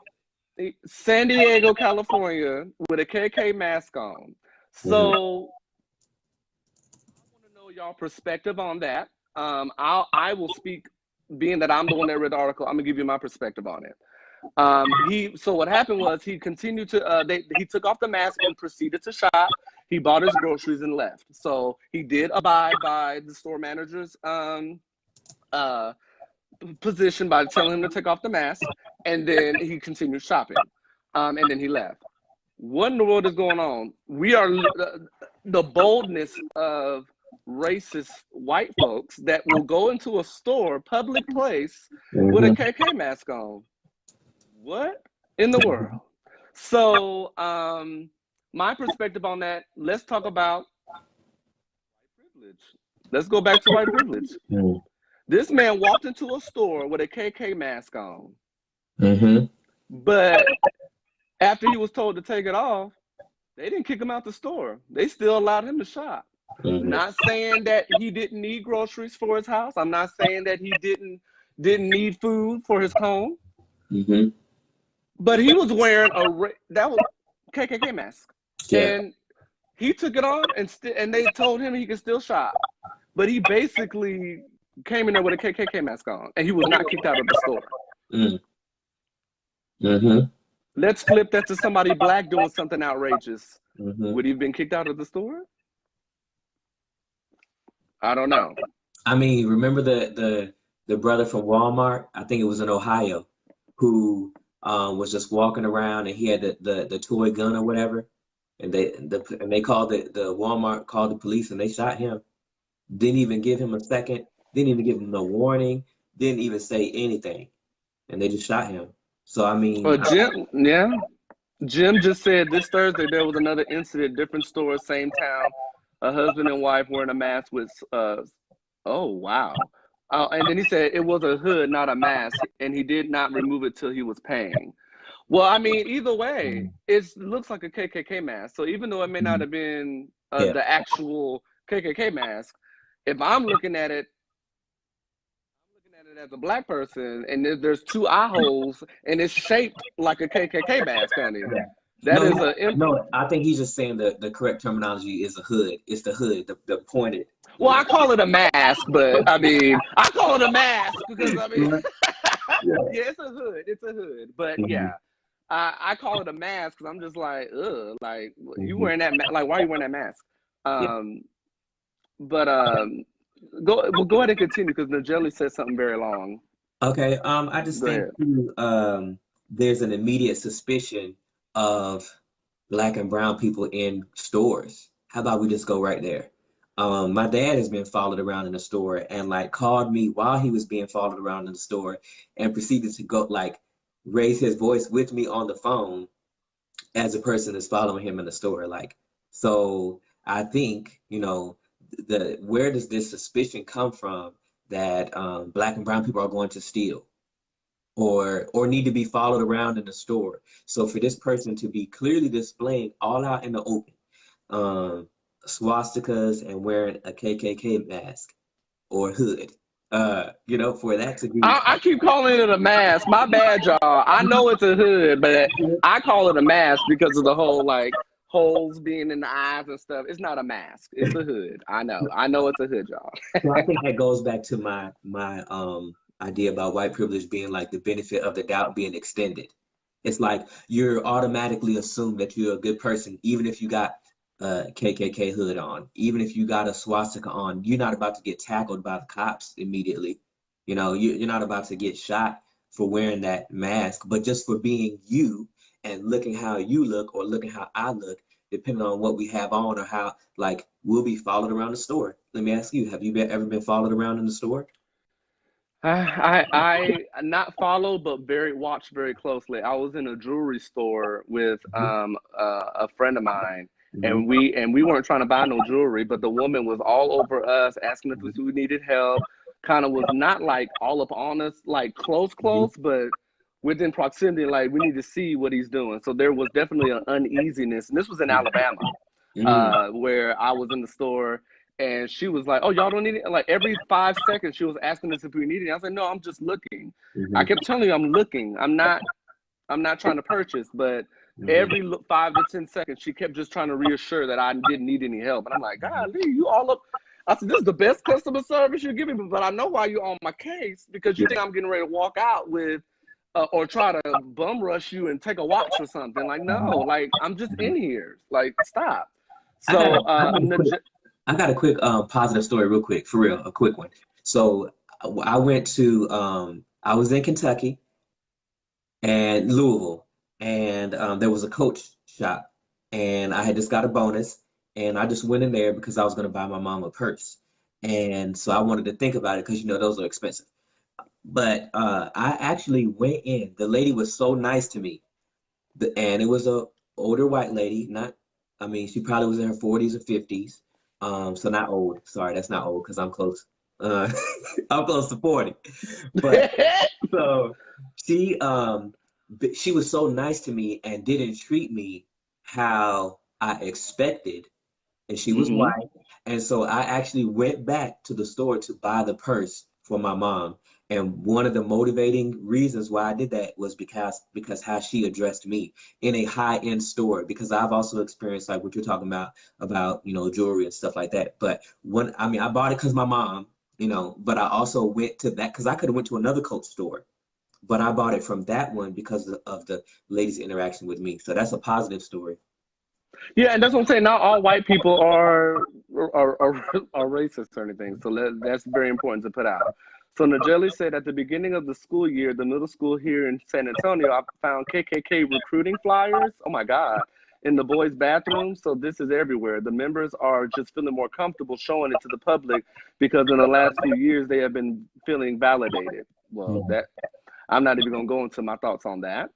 San Diego, California, with a KK mask on. So I want to know y'all perspective on that. I will speak, being that I'm the one that read the article, I'm gonna give you my perspective on it. So what happened was he continued to, he took off the mask and proceeded to shop. He bought his groceries and left. So he did abide by the store manager's position by telling him to take off the mask, and then he continued shopping, and then he left. What in the world is going on? We are the boldness of racist white folks that will go into a store, public place, with a KK mask on. What in the world? So my perspective on that, let's talk about white privilege. Let's go back to white privilege. This man walked into a store with a KK mask on. Mm-hmm. But after he was told to take it off, they didn't kick him out the store. They still allowed him to shop. Mm-hmm. Not saying that he didn't need groceries for his house. I'm not saying that he didn't need food for his home. Mm-hmm. But he was wearing that was KKK mask, Yeah. and he took it off, and they told him he could still shop. But he basically came in there with a KKK mask on, and he was not kicked out of the store. Mm-hmm. Let's flip that to somebody black doing something outrageous. Mm-hmm. Would he have been kicked out of the store? I don't know. I mean, remember the brother from Walmart? I think it was in Ohio, who was just walking around and he had the toy gun or whatever, and they called the Walmart called the police and they shot him. Didn't even give him a second. Didn't even give him no warning. Didn't even say anything, and they just shot him. So I mean, Jim just said this Thursday there was another incident, different store, same town. A husband and wife wearing a mask with, oh, wow. And then he said it was a hood, not a mask, and he did not remove it till he was paying. Well, I mean, either way, it looks like a KKK mask. So even though it may not have been the actual KKK mask, if I'm looking at it as a black person, and there's two eye holes, and it's shaped like a KKK mask, honey. No, I think he's just saying the correct terminology is a hood. It's the hood, the pointed. Well, I call it a mask, but I mean, I call it a mask because I mean, yeah, it's a hood. It's a hood, but yeah, I call it a mask because I'm just like, ugh, like you wearing that, like why are you wearing that mask? But go ahead and continue because Najeli said something very long. Okay, I just think there's an immediate suspicion of black and brown people in stores. How about we just go right there? My dad has been followed around in the store and like called me while he was being followed around in the store and proceeded to go like raise his voice with me on the phone as a person is following him in the store. Like, so I think, you know, where does this suspicion come from that black and brown people are going to steal or need to be followed around in the store? So for this person to be clearly displaying all out in the open, swastikas and wearing a KKK mask or hood, you know, for that to be. I keep calling it a mask. My bad, y'all. I know it's a hood, but I call it a mask because of the whole like holes being in the eyes and stuff. It's not a mask. It's a hood. I know it's a hood, y'all. So I think that goes back to my idea about white privilege being like the benefit of the doubt being extended. It's like you're automatically assumed that you're a good person, even if you got a KKK hood on, even if you got a swastika on. You're not about to get tackled by the cops immediately. You know, you're not about to get shot for wearing that mask, but just for being you and looking how you look or looking how I look, depending on what we have on or how, like, we'll be followed around the store. Let me ask you, have you ever been followed around in the store? I not follow, but watched very closely. I was in a jewelry store with a friend of mine, and we weren't trying to buy no jewelry, but the woman was all over us, asking if we needed help. Kind of was not like all up on us, like close, but within proximity, like we need to see what he's doing. So there was definitely an uneasiness, and this was in Alabama, where I was in the store. And she was like, "Oh, y'all don't need it." Like every 5 seconds, she was asking us if we needed it. I said, "No, I'm just looking." I kept telling you, "I'm looking. I'm not trying to purchase." But every 5 to 10 seconds, she kept just trying to reassure that I didn't need any help. And I'm like, "Golly, you all up." I said, "This is the best customer service you're giving me, but I know why you're on my case because you think I'm getting ready to walk out with, or try to bum rush you and take a watch or something." Like, no, like I'm just in here. Like, stop. So, I got a quick positive story real quick, for real, a quick one. So I went to, I was in Kentucky and Louisville, and there was a Coach shop, and I had just got a bonus, and I just went in there because I was going to buy my mom a purse. And so I wanted to think about it because, you know, those are expensive. But I actually went in. The lady was so nice to me. And it was a older white lady, she probably was in her 40s or 50s. So not old. Sorry, that's not old because I'm close. Uh, I'm close to 40. But so she was so nice to me and didn't treat me how I expected. And she was Hmm. white. And so I actually went back to the store to buy the purse for my mom. And one of the motivating reasons why I did that was because how she addressed me in a high-end store. Because I've also experienced like what you're talking about, jewelry and stuff like that. But I bought it because my mom, but I also went to that because I could have went to another Coach store, but I bought it from that one because of the lady's interaction with me. So that's a positive story. Yeah, and that's what I'm saying. Not all white people are racist or anything. So that's very important to put out. So Najeli said at the beginning of the school year, the middle school here in San Antonio, I found KKK recruiting flyers. Oh my God. In the boys' bathroom. So this is everywhere. The members are just feeling more comfortable showing it to the public because in the last few years they have been feeling validated. Well, Yeah. that I'm not even going to go into my thoughts on that.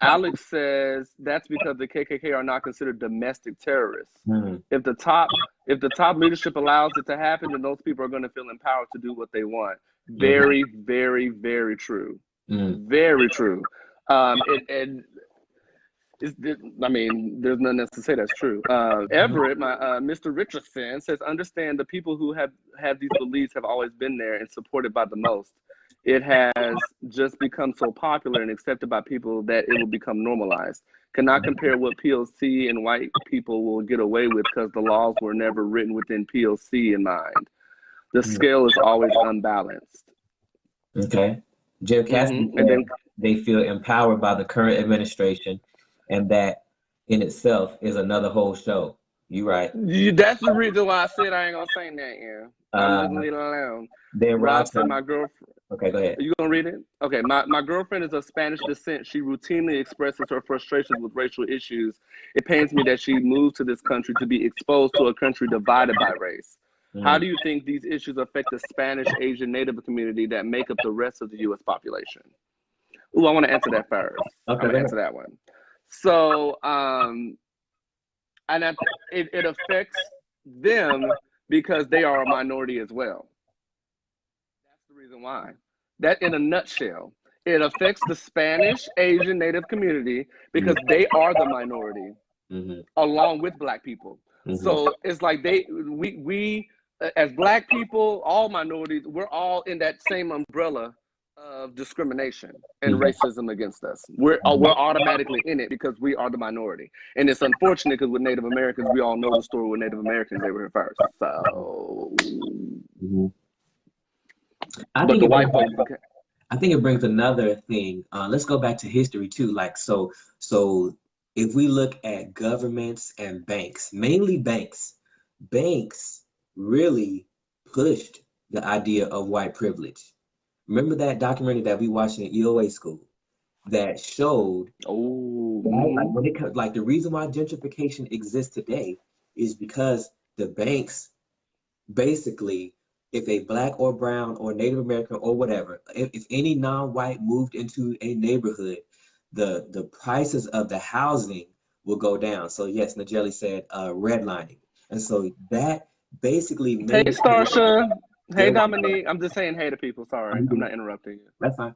Alex says that's because the KKK are not considered domestic terrorists. Mm, If the top leadership allows it to happen, then those people are going to feel empowered to do what they want. mhm, Very, very, very true. mm, Very true. And I mean, there's nothing else to say that's true. mhm, Everett, Mr. Richardson says, understand the people who have these beliefs have always been there and supported by the most. It has just become so popular and accepted by people that it will become normalized. Cannot compare what POC and white people will get away with because the laws were never written within POC in mind. The mm. scale is always unbalanced. Okay. Jim Cassidy And said then they feel empowered by the current administration, and that in itself is another whole show. You right. that's the reason why I said I ain't gonna say that. Yeah, I'm Uh, just leaving it alone. then Rob Rod said, told, my girlfriend, okay, go ahead. are you gonna read it? Okay, my girlfriend is of Spanish descent. She routinely expresses her frustrations with racial issues. It pains me that she moved to this country to be exposed to a country divided by race. How Mm, do you think these issues affect the Spanish, Asian, Native community that make up the rest of the U.S. population? Ooh, I want to answer that first. I'm okay, gonna go answer ahead. that one. So, and it affects them because they are a minority as well. That's the reason why. That, in a nutshell, it affects the Spanish, Asian, Native community Mm, because they are the minority mhm, along with Black people. mhm, So it's like we as Black people, all minorities, we're all in that same umbrella of discrimination and mhm, racism against us. We're automatically in it because we are the minority, and it's unfortunate because with Native Americans, we all know the story with Native Americans, they were here first. So, mhm. I but think the it white brings folks became. I think it brings another thing. Let's go back to history too. Like so if we look at governments and banks, mainly banks really pushed the idea of white privilege. Remember that documentary that we watched in EOA school that showed, Oh, right? Like mm-hmm. when it comes, like the reason why gentrification exists today is because the banks basically, if a black or brown or Native American or whatever, if any non-white moved into a neighborhood, the prices of the housing will go down. So yes, Najeli said redlining, and so that basically Hey, made it to where Starsha. Hey, there was Dominique. I'm just saying hey to people. Sorry, I'm not interrupting you. that's fine.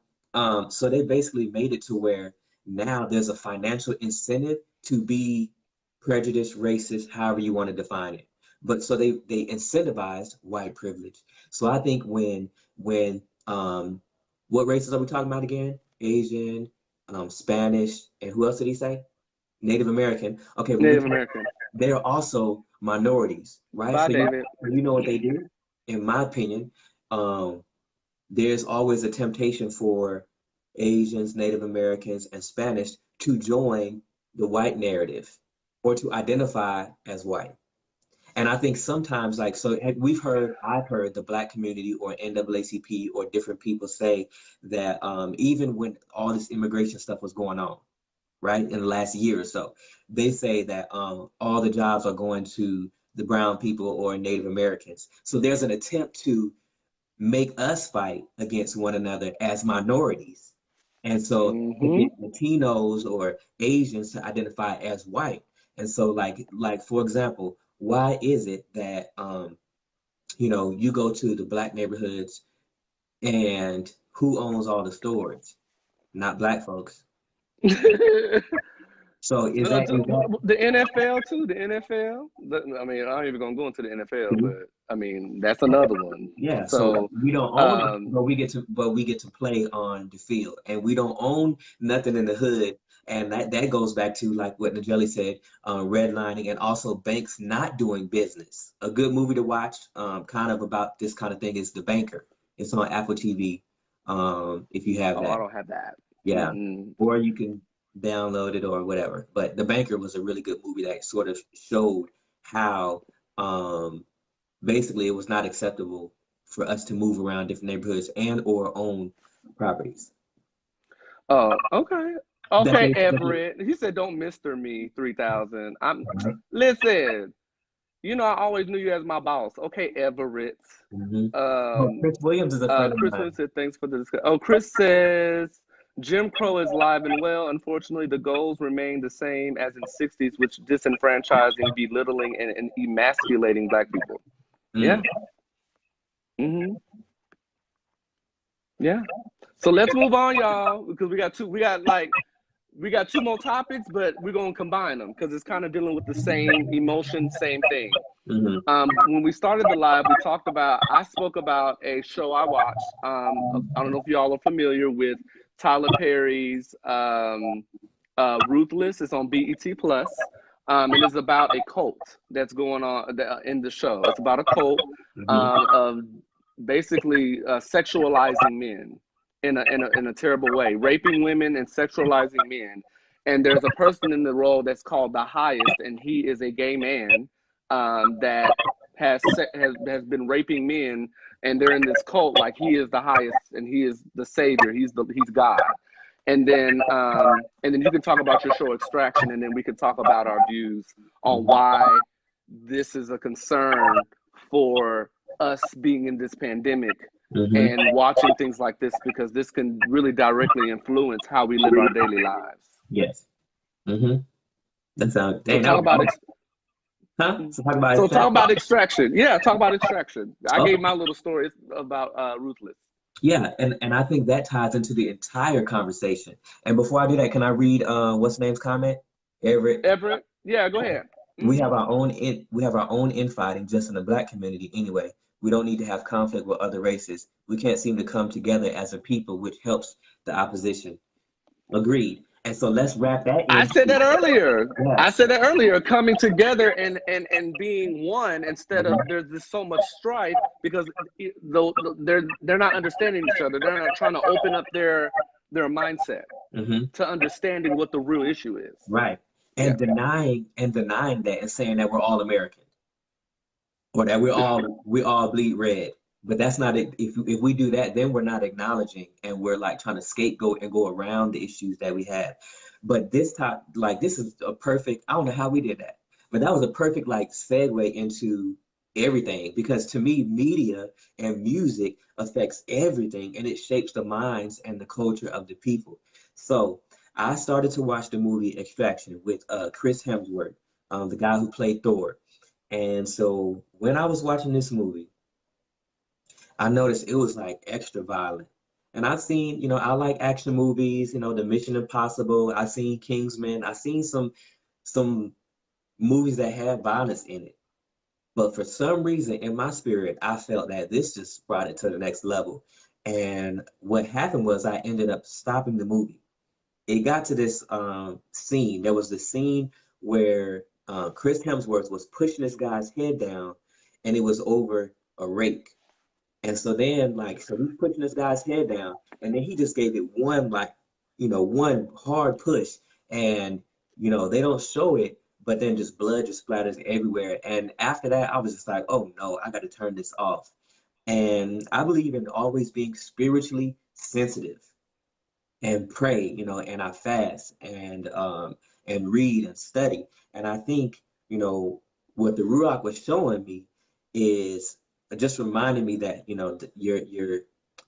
So they basically made it to where now there's a financial incentive to be prejudiced, racist, however you want to define it. But so they incentivized white privilege. So I think when what races are we talking about again? Asian, Spanish, and who else did he say? Native American. Okay, when we Native talk, American. they're also minorities, right? Bye, So David. you know what they do? In my opinion, um, there's always a temptation for Asians, Native Americans, and Spanish to join the white narrative or to identify as white. And I think sometimes, like, so I've heard the Black community or NAACP or different people say that even when all this immigration stuff was going on, right, in the last year or so, they say that all the jobs are going to the brown people or Native Americans. So there's an attempt to make us fight against one another as minorities. And so to Mm-hmm. get Latinos or Asians to identify as white. And so like for example, why is it that you go to the black neighborhoods and who owns all the stores? Not black folks. So The NFL too. The NFL. I mean, I'm not even gonna go into the NFL, but I mean that's another one. yeah, so So, we don't own it, um, but we get to play on the field. And we don't own nothing in the hood. And that goes back to like what Najeli said, redlining and also banks not doing business. A good movie to watch, kind of about this kind of thing is The Banker. It's on Apple TV. If you have oh, I that. don't have that. Yeah. Mm-mm. Or you can download it or whatever. But The Banker was a really good movie that sort of showed how basically it was not acceptable for us to move around different neighborhoods and or own properties. Oh, okay. That Okay, they, that Everett. He said, "Don't Mister Me 3000." right? Listen. I always knew you as my boss. Okay, Everett. Mm-hmm. Oh, Um, Chris Williams is a friend of Chris mine. Williams said, "Thanks for the discussion." Oh, Chris says, "Jim Crow is live and well. Unfortunately, the goals remain the same as in '60s, which disenfranchising, belittling, and emasculating Black people." Mm. Yeah. Hmm. Yeah. So let's move on, y'all, because we got two more topics, but we're gonna combine them because it's kind of dealing with the same emotion, same thing. Mm-hmm. When we started the live, I spoke about a show I watched. I don't know if y'all are familiar with Tyler Perry's Ruthless. It's on BET Plus. And it's about a cult that's going on in the show. It's about a cult Mm-hmm. of basically sexualizing men in a terrible way, raping women and sexualizing men. And there's a person in the role that's called the Highest, and he is a gay man that has been raping men, and they're in this cult like he is the highest and he is the savior. He's God. And then you can talk about your show Extraction, and then we can talk about our views on why this is a concern for us being in this pandemic Mm-hmm. and watching things like this, because this can really directly influence how we live our daily lives. Yes. Mm-hmm. That sounds So dang, that talk was about huh? So talk about so talk extraction. about Extraction. Yeah, talk about Extraction. I Okay. gave my little story about Ruthless. Yeah, and I think that ties into the entire conversation. And before I do that, can I read what's name's comment? Everett. Everett, yeah, go ahead. We Hmm. have our own infighting just in the black community anyway. We don't need to have conflict with other races. We can't seem to come together as a people, which helps the opposition. Agreed. And so let's wrap that I said into that earlier. I yes. said that earlier, coming together and being one instead of Mhm. there's just so much strife because though they're not understanding each other. They're not trying to open up their mindset Mhm. to understanding what the real issue is. Right. Yeah. And denying that and saying that we're all American or that we all bleed red. But that's not it. If we do that, then we're not acknowledging and we're like trying to scapegoat and go around the issues that we have. But this is a perfect, I don't know how we did that, but that was a perfect like segue into everything because to me, media and music affects everything and it shapes the minds and the culture of the people. So I started to watch the movie Extraction with Chris Hemsworth, the guy who played Thor. And so when I was watching this movie, I noticed it was like extra violent. And I've seen, I like action movies, the Mission Impossible. I've seen Kingsman. I've seen some movies that have violence in it. But for some reason in my spirit, I felt that this just brought it to the next level. And what happened was I ended up stopping the movie. It got to this scene. There was this scene where Chris Hemsworth was pushing this guy's head down, and it was over a rake. And so then, so he's pushing this guy's head down, and then he just gave it one, one hard push. And, they don't show it, but then just blood just splatters everywhere. And after that, I was just like, oh no, I got to turn this off. And I believe in always being spiritually sensitive and pray, and I fast and read and study. And I think, what the Ruach was showing me is just reminding me that, your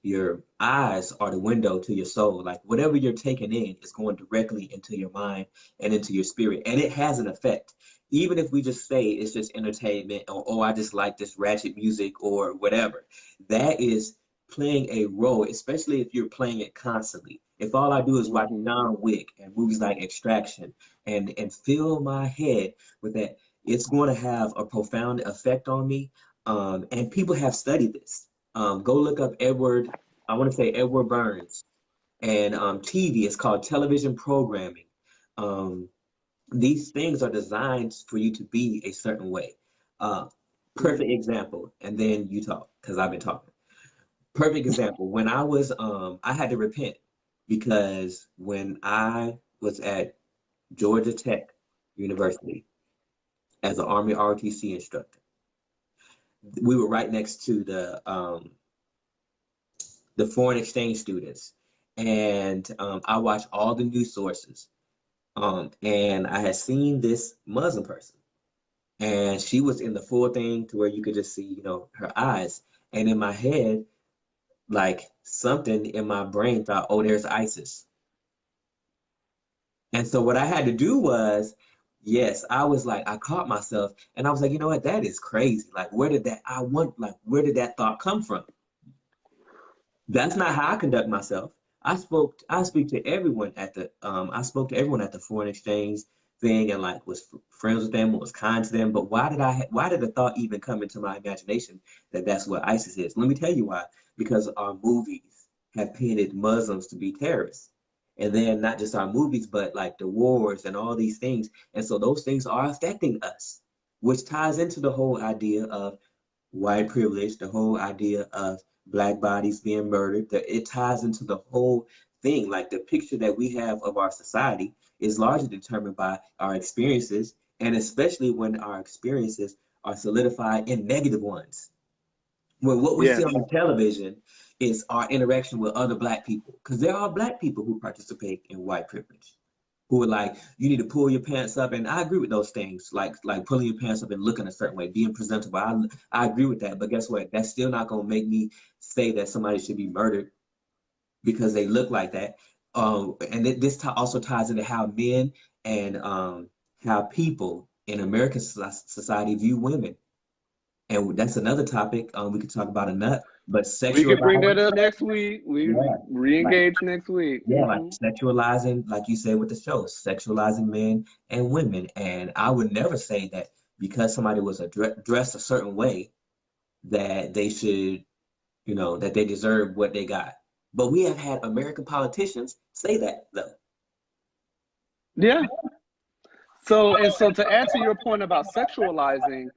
your eyes are the window to your soul. Like whatever you're taking in is going directly into your mind and into your spirit. And it has an effect. Even if we just say it's just entertainment or, oh, I just like this ratchet music or whatever, that is playing a role, especially if you're playing it constantly. If all I do is watch John Wick and movies like Extraction and fill my head with that, it's going to have a profound effect on me. And people have studied this. Go look up I want to say Edward Burns, and TV. It's called television programming. These things are designed for you to be a certain way. Perfect example, and then you talk because I've been talking. Perfect example. When I was, I had to repent because when I was at Georgia Tech University as an Army ROTC instructor, we were right next to the foreign exchange students, and I watched all the news sources, and I had seen this Muslim person, and she was in the full thing to where you could just see, you know, her eyes, and in my head, like something in my brain thought, oh, there's ISIS. And so what I had to do was, yes, I was like, I caught myself and I was like, you know what, that is crazy. Like, where did that thought come from? That's not how I conduct myself. I speak to everyone I spoke to everyone at the foreign exchange thing and like was friends with them, was kind to them. But why did the thought even come into my imagination that that's what ISIS is? Let me tell you why. Because our movies have painted Muslims to be terrorists. And then not just our movies, but like the wars and all these things. And so those things are affecting us, which ties into the whole idea of white privilege, the whole idea of Black bodies being murdered. It ties into the whole thing. Like the picture that we have of our society is largely determined by our experiences, and especially when our experiences are solidified in negative ones. When what we see on the television is our interaction with other Black people, because there are Black people who participate in white privilege, who are like, you need to pull your pants up, and I agree with those things, like pulling your pants up and looking a certain way, being presentable. I agree with that, but guess what? That's still not gonna make me say that somebody should be murdered because they look like that. And this also ties into how men and how people in American society view women. And that's another topic we could talk about enough. But we can bring that up next week. We re-engage next week. Yeah, like sexualizing, like you said with the show, sexualizing men and women. And I would never say that because somebody was dressed a certain way that they should, you know, that they deserve what they got. But we have had American politicians say that though. Yeah. So to add to your point about sexualizing,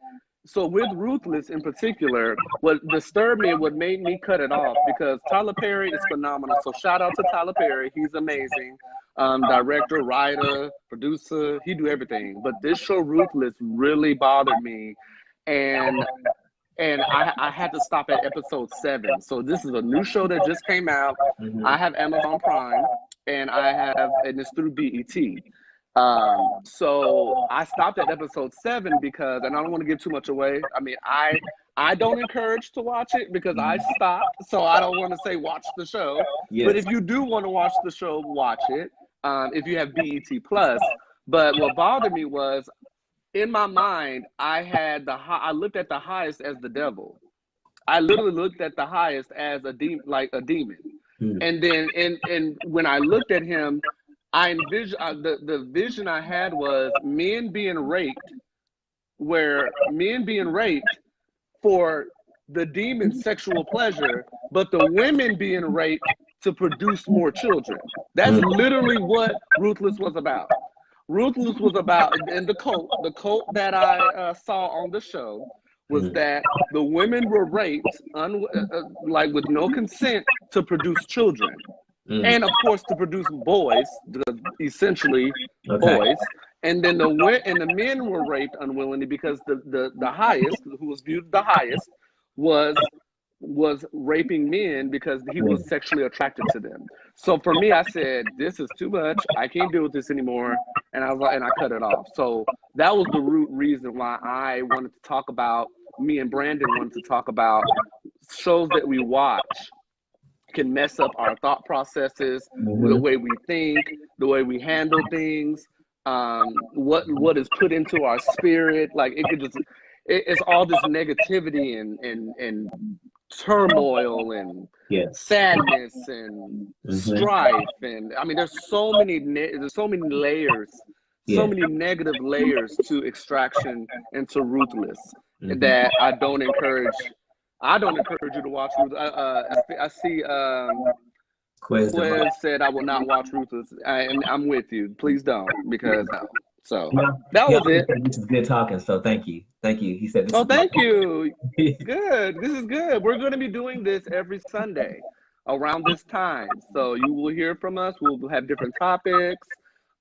so with Ruthless in particular, what disturbed me and what made me cut it off, because Tyler Perry is phenomenal. So shout out to Tyler Perry. He's amazing. Director, writer, producer, he do everything. But this show Ruthless really bothered me. And I had to stop at episode 7. So this is a new show that just came out. I have Amazon Prime and it's through BET. So I stopped at episode 7 because, and I don't want to give too much away. I mean, I don't encourage to watch it because I stopped. So I don't want to say watch the show. Yes. But if you do want to watch the show, watch it. If you have BET Plus. But what bothered me was, in my mind, I looked at the highest as the devil. I literally looked at the highest as a demon, like a demon. And then, and when I looked at him, I envisioned the vision I had was men being raped for the demon's sexual pleasure, but the women being raped to produce more children. That's literally what Ruthless was about. Ruthless was about, and the cult that I saw on the show was that the women were raped, like with no consent, to produce children. And of course, to produce boys, essentially boys, and then the men were raped unwillingly because the highest, who was viewed the highest, was raping men because he was sexually attracted to them. So for me, I said, this is too much. I can't deal with this anymore, and I cut it off. So that was the root reason why I wanted to talk about. Me and Brandon wanted to talk about shows that we watch can mess up our thought processes, the Mm-hmm. way we think, the way we handle things, what is put into our spirit. Like it could just, it's all this negativity and turmoil and Yes. sadness and Mm-hmm. strife, and I mean there's so many layers, so Yes. many negative layers to Extraction and to Ruthless Mm-hmm. that I don't encourage you to watch Ruthless. I see Quiz the Quez mic. said I will not watch Ruthless, and I'm with you. Please don't, because no. So Yeah, that he was always it. said this is good talking, so thank you. Thank you. He said this Oh, is good thank you. talking. Good. This is good. We're going to be doing this every Sunday around this time. So you will hear from us. We'll have different topics,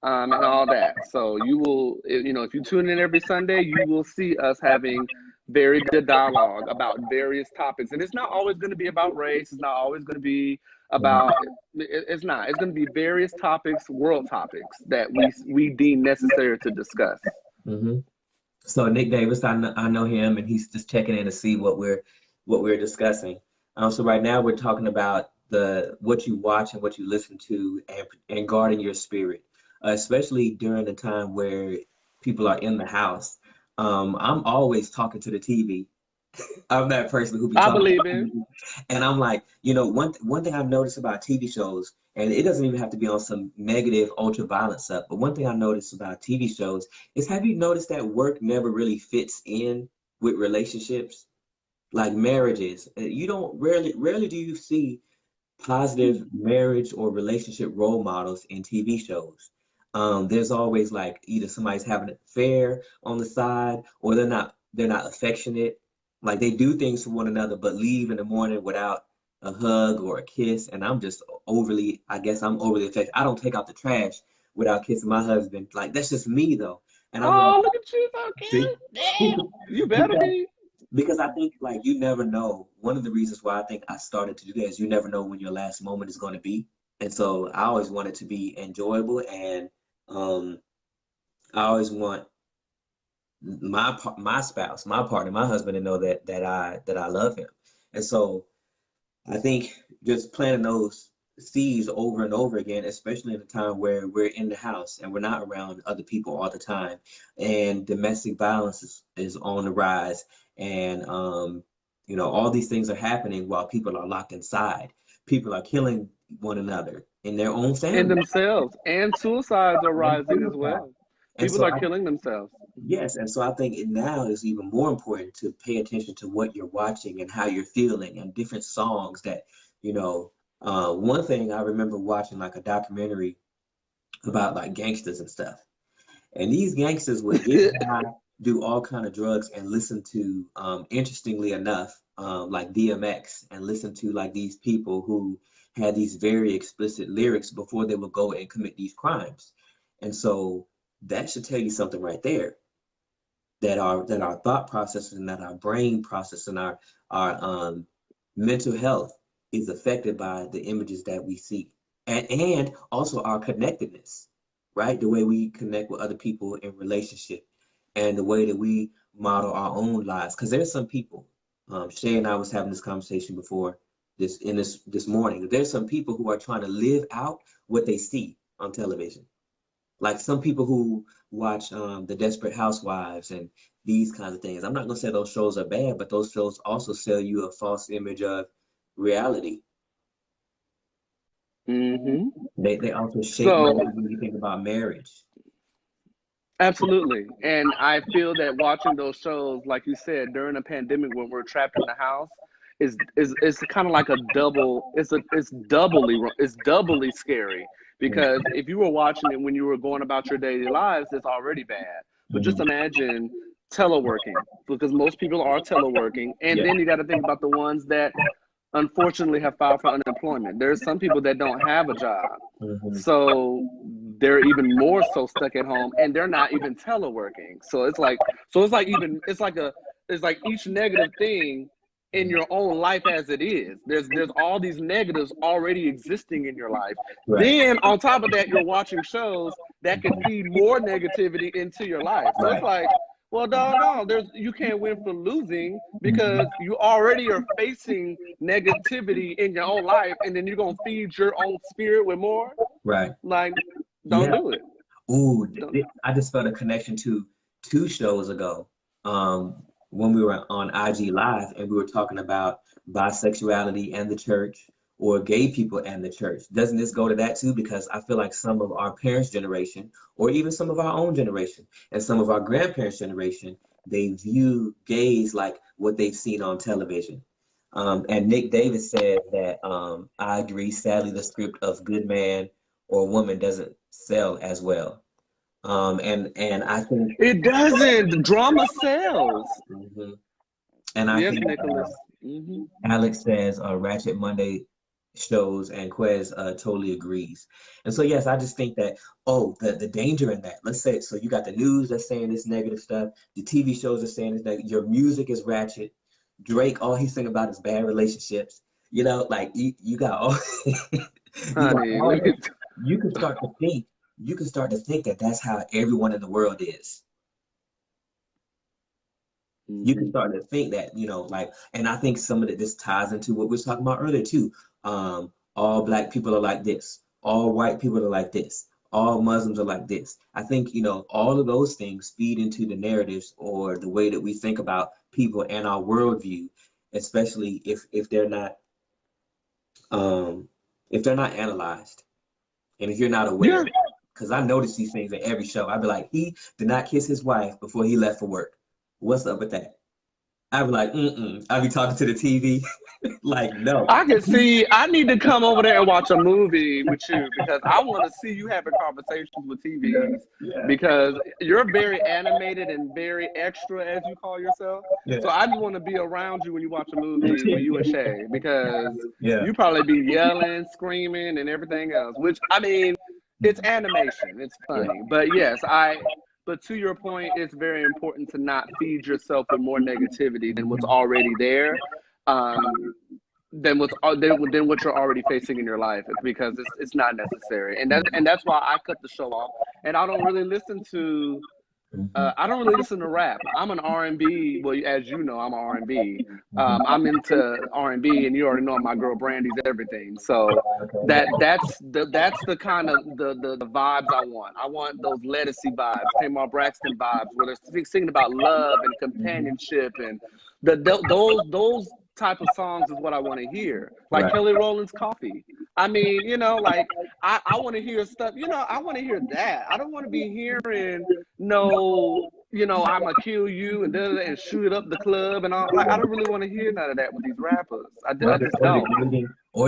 and all that. So you will, if you tune in every Sunday, you will see us having very good dialogue about various topics. And it's not always going to be about race. It's not always going to be about, it's not. It's going to be various topics, world topics that we deem necessary to discuss. Mm-hmm. So Nick Davis, I know him, and he's just checking in to see what we're discussing. So right now we're talking about the what you watch and what you listen to, and guarding your spirit, especially during the time where people are in the house. I'm always talking to the TV. I'm that person who be I talking to believe the in. TV. And I'm like, one thing I've noticed about TV shows, and it doesn't even have to be on some negative, ultra violent stuff, but one thing I noticed about TV shows is, have you noticed that work never really fits in with relationships, like marriages? You don't rarely do you see positive marriage or relationship role models in TV shows. There's always like either somebody's having an affair on the side, or they're not affectionate. Like they do things for one another, but leave in the morning without a hug or a kiss. And I guess I'm overly affectionate. I don't take out the trash without kissing my husband. Like that's just me though. And I'm like, Oh, look at you, so see, cute. Yeah, you better because be. because I think like you never know. One of the reasons why I think I started to do that is you never know when your last moment is going to be. And so I always want it to be enjoyable, and um, I always want my spouse, my partner, my husband to know that I love him. And so I think just planting those seeds over and over again, especially in a time where we're in the house and we're not around other people all the time, and domestic violence is on the rise, and all these things are happening while people are locked inside. People are killing one another in their own And family. themselves. And suicides are And rising as suicide. well. And People so are killing themselves. yes, and so I think it now is even more important to pay attention to what you're watching and how you're feeling, and different songs that, you know, one thing I remember watching like a documentary about like gangsters and stuff. And these gangsters would get high, do all kind of drugs, and listen to, interestingly enough, like DMX, and listen to like these people who had these very explicit lyrics before they would go and commit these crimes. And so that should tell you something right there, that our thought processes and that our brain process and our mental health is affected by the images that we see, and also our connectedness, right? The way we connect with other people in relationship, and the way that we model our own lives. Because there's some people, Shay and I was having this conversation before this morning. There's some people who are trying to live out what they see on television, like some people who watch the Desperate Housewives and these kinds of things. I'm not gonna say those shows are bad, but those shows also sell you a false image of reality. Hmm. They also shape the way So, you think about marriage. absolutely. And I feel that watching those shows, like you said, during a pandemic when we're trapped in the house, is kind of like a double. It's doubly scary, because if you were watching it when you were going about your daily lives, it's already bad. But just Mhm. imagine teleworking, because most people are teleworking, and Yeah. then you got to think about the ones that unfortunately have filed for unemployment. There's some people that don't have a job. Mhm. So they're even more so stuck at home, and they're not even teleworking. It's like each negative thing in your own life as it is. There's all these negatives already existing in your life. Right. Then on top of that, you're watching shows that can feed more negativity into your life. So it's Right. like Well, doggone, you can't win for losing because you already are facing negativity in your own life, and then you're gonna feed your own spirit with more. Right. Like, don't Yeah. do it. Ooh, Don't. I just felt a connection to 2 shows ago, when we were on IG Live and we were talking about bisexuality and the church, or gay people and the church. Doesn't this go to that too? Because I feel like some of our parents' generation, or even some of our own generation, and some of our grandparents' generation, they view gays like what they've seen on television. And Nick Davis said that, I agree, sadly, the script of good man or woman doesn't sell as well. And I think, It doesn't. Drama sells. mhm. And I Yes, think, Nicholas. Hmm. Alex says, Ratchet Monday shows, and Quez, totally agrees. And so yes, I just think that, oh, the danger in that. Let's say, so you got the news that's saying this negative stuff, the TV shows are saying this negative, your music is ratchet. Drake, all he's singing about is bad relationships. Like you got all you got Honey, all let this. me. You can start to think, that that's how everyone in the world is. You can Mhm. start to think that, like, and I think some of it, this ties into what we were talking about earlier too. All black people are like this, all white people are like this, all Muslims are like this. I think, all of those things feed into the narratives, or the way that we think about people and our worldview, especially um, if they're not analyzed, and if you're not aware. Yeah. Because I notice these things at every show. I'd be like, he did not kiss his wife before he left for work. What's up with that? I'd be like, mm-mm. I'd be talking to the TV, like, no. I can see. I need to come over there and watch a movie with you because I want to see you having conversations with Yeah, TVs yeah, because you're very animated and very extra, as you call yourself. So yeah. I just want to be around you when you watch a movie with you and Shay because Yeah. you probably be yelling, screaming, and everything else. Which I mean, it's animation. It's Yeah. funny, but yes, I. But to your point, it's very important to not feed yourself with more negativity than what's already there. Um, than what you're already facing in your life because it's not necessary and that's why I cut the show off and Mhm. I don't really listen to rap. I'm an R&B. Well, as you know, I'm an R&B. Mhm. I'm into R&B, and you already know my girl Brandy's everything. So Okay, yeah. that's the kind of the vibes I want. I want those Lettucey vibes, Tamar Braxton vibes, where they're singing about love and Mhm. companionship, and those type of songs is what I want to hear. Like Right. Kelly Rowland's Coffee. I mean, like I want to hear stuff. I want to hear that. I don't want to be hearing no, I'm gonna kill you and and shoot it up the club and all. Like, I don't really want to hear none of that with these rappers. I just Or don't.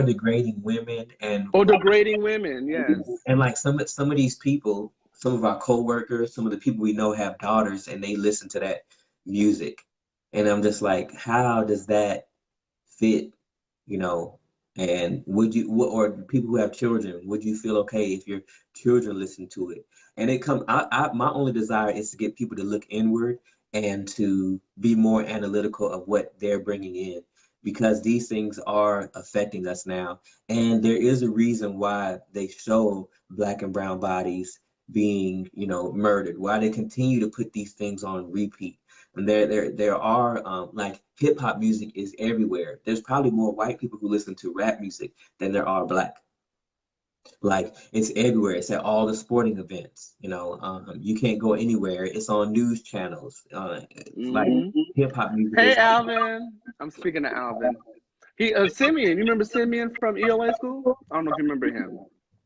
degrading women, Or degrading women, yes. and like some of these people, some of our coworkers, some of the people we know have daughters, and they listen to that music, and I'm just like, how does that fit, you know? And or people who have children, would you feel okay if your children listen to it? And my only desire is to get people to look inward and to be more analytical of what they're bringing in, because these things are affecting us now. And there is a reason why they show black and brown bodies being, murdered, why they continue to put these things on repeat. And there are, like, hip hop music is everywhere. There's probably more white people who listen to rap music than there are black. Like, it's everywhere. It's at all the sporting events. You can't go anywhere. It's on news channels. Like, Hmm. hip hop music Hey, is. Alvin. I'm speaking to Alvin. Simeon. You remember Simeon from EOA school? I don't know if you remember him.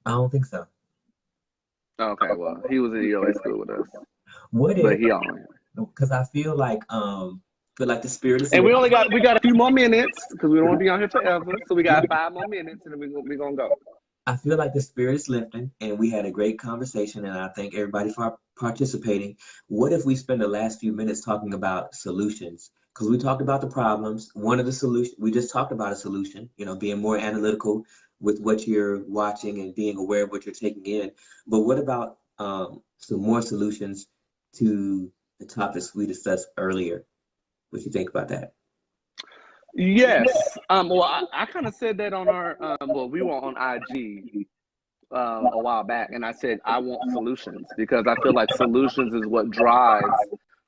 I don't think so. Okay, well, he was in EOA school with us, What but if? he on. Because I feel like the spirit is And lifted. we got a few more minutes because we don't want to be on here forever. So we got 5 more minutes, and then we gonna go. I feel like the spirit is lifting, and we had a great conversation, and I thank everybody for participating. What if we spend the last few minutes talking about solutions? Because we talked about the problems. One of the solutions, we just talked about a solution, being more analytical with what you're watching and being aware of what you're taking in. But what about, some more solutions to the topics we discussed earlier? What do you think about that? Yes. Well, I kind of said that on our well, we were on IG a while back, and I said I want solutions because I feel like solutions is what drives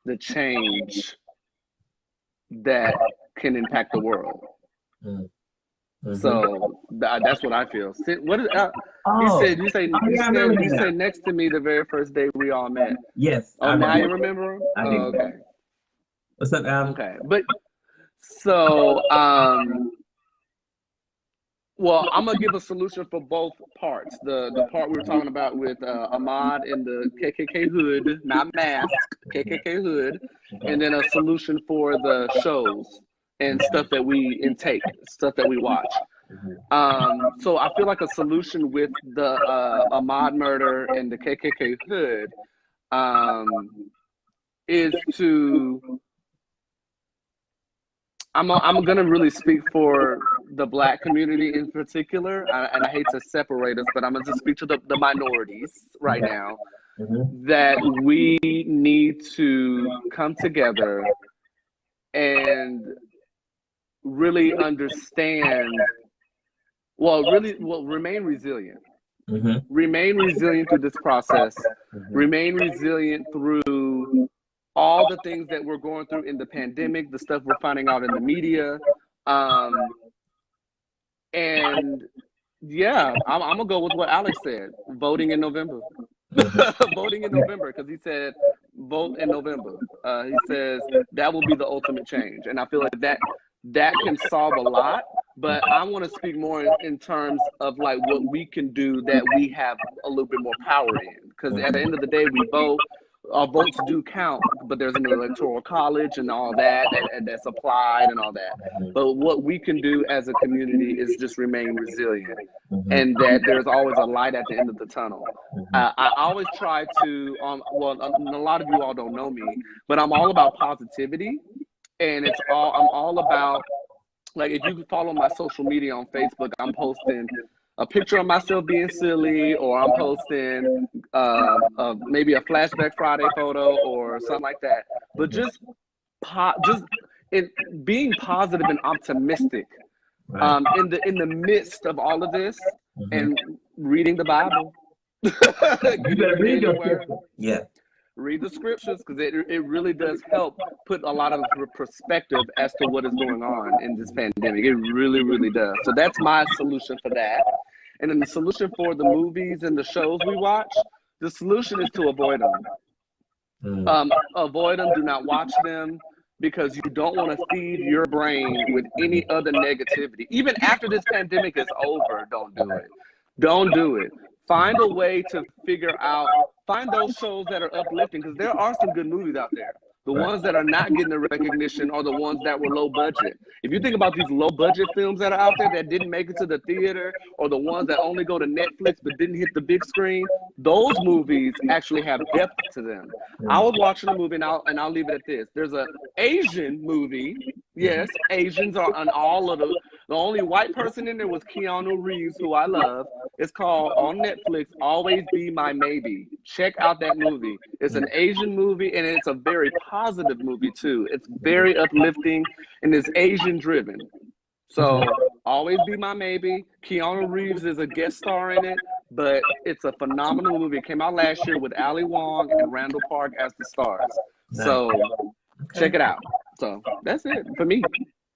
the change that can impact the world. Mm-hmm. So that's what I feel. What is he Oh, said? yeah, I remember You that. said next to me the very first day we all met. Yes, Oh, I now you remember. remember? I do. Oh, okay. What's up, Adam? Okay, but so well, I'm gonna give a solution for both parts. The part we were talking about with Ahmad in the KKK hood, not mask, KKK hood, and then a solution for the shows and stuff that we intake, stuff that we watch. So I feel like a solution with the Ahmad murder and the KKK hood is to I'm gonna really speak for the Black community in particular, and I hate to separate us, but I'm gonna just speak to the minorities right now. That we need to come together and really understand. Remain resilient. Remain resilient through this process. Remain resilient through all the things that we're going through in the pandemic, the stuff we're finding out in the media. And yeah, I'm gonna go with what Alex said, voting in November. Voting in November, because he said vote in November. He says that will be the ultimate change. And I feel like that can solve a lot, but I want to speak more in terms of like what we can do that we have a little bit more power in. Because at the end of the day, we vote. Our votes do count, but there's an electoral college and all that that's applied and all that. But what we can do as a community is just remain resilient, and that there's always a light at the end of the tunnel. I always try to, well, a lot of you all don't know me, but I'm all about positivity, and I'm all about, like, if you follow my social media on Facebook, I'm posting a picture of myself being silly, or I'm posting maybe a Flashback Friday photo or something like that. But just being positive and optimistic in the midst of all of this, and reading the Bible. You better read your word. Yeah. Read the scriptures, because it really does help put a lot of perspective as to what is going on in this pandemic. It really, really does. So that's my solution for that. And then the solution for the movies and the shows we watch, the solution is to avoid them. Avoid them. Do not watch them, because you don't want to feed your brain with any other negativity. Even after this pandemic is over, don't do it. Don't do it. Find a way to find those shows that are uplifting, because there are some good movies out there. The ones that are not getting the recognition are the ones that were low budget. If you think about these low budget films that are out there that didn't make it to the theater, or the ones that only go to Netflix but didn't hit the big screen, those movies actually have depth to them. I was watching a movie, and I'll leave it at this. There's an Asian movie. Yes, Asians are on all of the only white person in there was Keanu Reeves, who I love. It's called, on Netflix, Always Be My Maybe. Check out that movie. It's an Asian movie, and it's a very positive movie too. It's very uplifting, and it's Asian driven. So Always Be My Maybe. Keanu Reeves is a guest star in it, but it's a phenomenal movie. It came out last year with Ali Wong and Randall Park as the stars. So check it out. So that's it for me.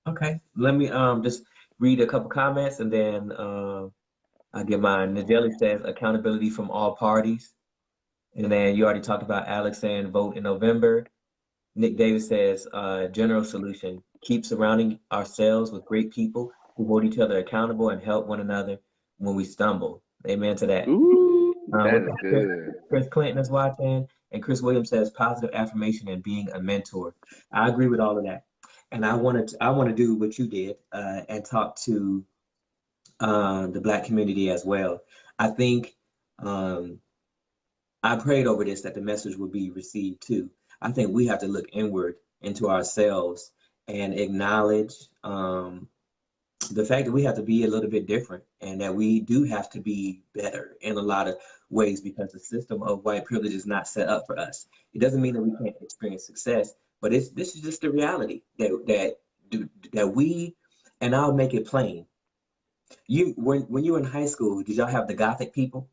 Okay. Let me just read a couple comments, and then I'll get mine. Najeli says accountability from all parties. And then you already talked about Alex saying vote in November. Nick Davis says general solution, keep surrounding ourselves with great people who hold each other accountable and help one another when we stumble. Amen to that. Ooh, that is good. Chris Clinton is watching, and Chris Williams says positive affirmation and being a mentor. I agree with all of that. And I want to do what you did and talk to the Black community as well. I think I prayed over this, that the message would be received too. I think we have to look inward into ourselves and acknowledge the fact that we have to be a little bit different, and that we do have to be better in a lot of ways, because the system of white privilege is not set up for us. It doesn't mean that we can't experience success, but this is just the reality that we, and I'll make it plain. When you were in high school, did y'all have the Gothic people?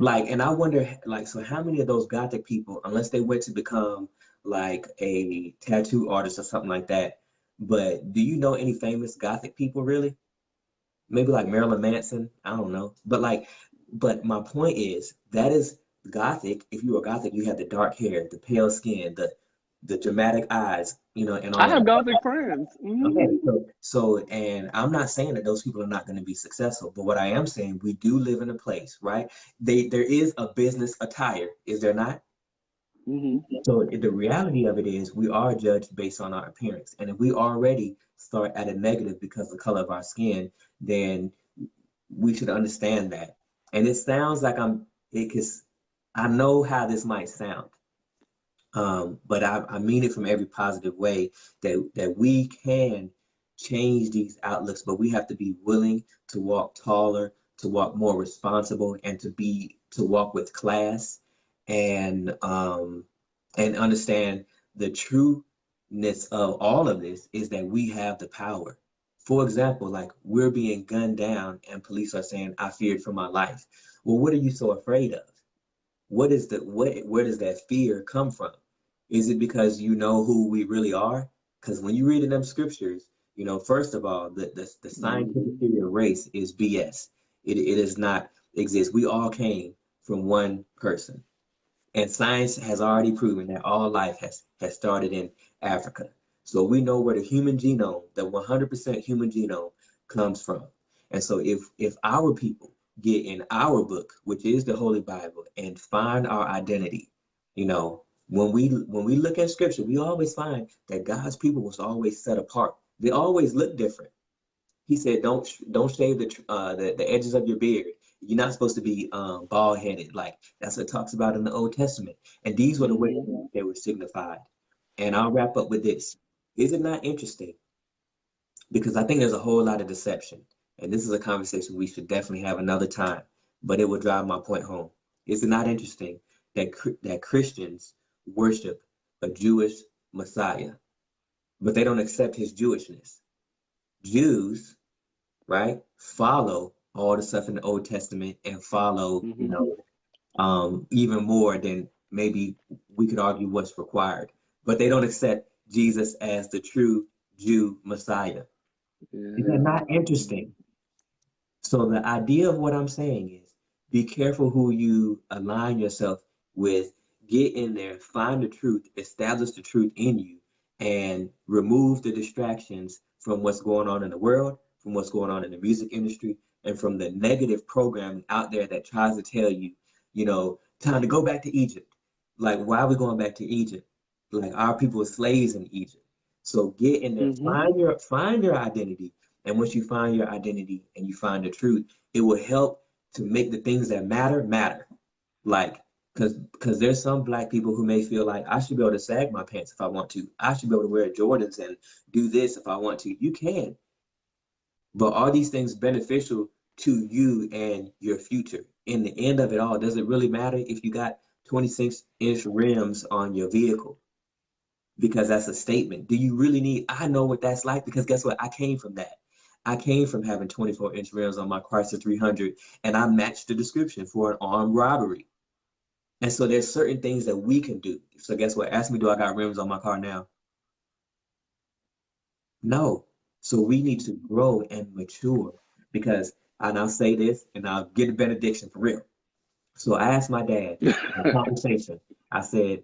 Like, and I wonder, like, so how many of those Gothic people, unless they went to become like a tattoo artist or something like that, but do you know any famous Gothic people really? Maybe like Marilyn Manson, I don't know. But like, but my point is that is Gothic. If you were Gothic, you had the dark hair, the pale skin, the dramatic eyes, you know, and I all of have that. Gothic friends. Okay, so, and I'm not saying that those people are not going to be successful, but what I am saying, we do live in a place, right? There is a business attire, is there not? Hmm. So the reality of it is we are judged based on our appearance. And if we already start at a negative because of the color of our skin, then we should understand that. And it sounds like because I know how this might sound, but I mean it from every positive way that we can change these outlooks, but we have to be willing to walk taller, to walk more responsible, and to walk with class, and understand the trueness of all of this is that we have the power. For example, like we're being gunned down, and police are saying, "I feared for my life." Well, what are you so afraid of? Where does that fear come from? Is it because you know who we really are? Because when you read in them scriptures, you know, first of all, the scientific Hmm. theory of race is BS. It does not exist. We all came from one person. And science has already proven that all life has started in Africa. So we know where the human genome, the 100% human genome, comes from. And so if our people get in our book, which is the Holy Bible, and find our identity, you know, when we look at scripture, we always find that God's people was always set apart. They always look different. He said, don't shave the edges of your beard. You're not supposed to be bald headed. Like that's what it talks about in the Old Testament. And these were the ways Hmm. that they were signified. And I'll wrap up with this. Is it not interesting? Because I think there's a whole lot of deception. And this is a conversation we should definitely have another time, but it will drive my point home. Is it not interesting that Christians worship a Jewish Messiah, but they don't accept his Jewishness? Jews, right, follow all the stuff in the Old Testament and follow, you Hmm. know, even more than maybe we could argue what's required. But they don't accept Jesus as the true Jew Messiah. Is that Yeah. not interesting? So the idea of what I'm saying is be careful who you align yourself with, get in there, find the truth, establish the truth in you, and remove the distractions from what's going on in the world, from what's going on in the music industry, and from the negative programming out there that tries to tell you, you know, time to go back to Egypt. Like, why are we going back to Egypt? Like our people were slaves in Egypt. So get in there, Hmm. find your identity, and once you find your identity and you find the truth, it will help to make the things that matter matter. Like, because there's some black people who may feel like I should be able to sag my pants if I want to. I should be able to wear Jordans and do this if I want to. You can. But are these things beneficial to you and your future? In the end of it all, does it really matter if you got 26-inch rims on your vehicle? Because that's a statement. Do you really need? I know what that's like because guess what? I came from that. I came from having 24-inch rims on my Chrysler 300, and I matched the description for an armed robbery. And so there's certain things that we can do. So guess what? Ask me, do I got rims on my car now? No. So we need to grow and mature because, and I'll say this, and I'll get a benediction for real. So I asked my dad in a conversation, I said,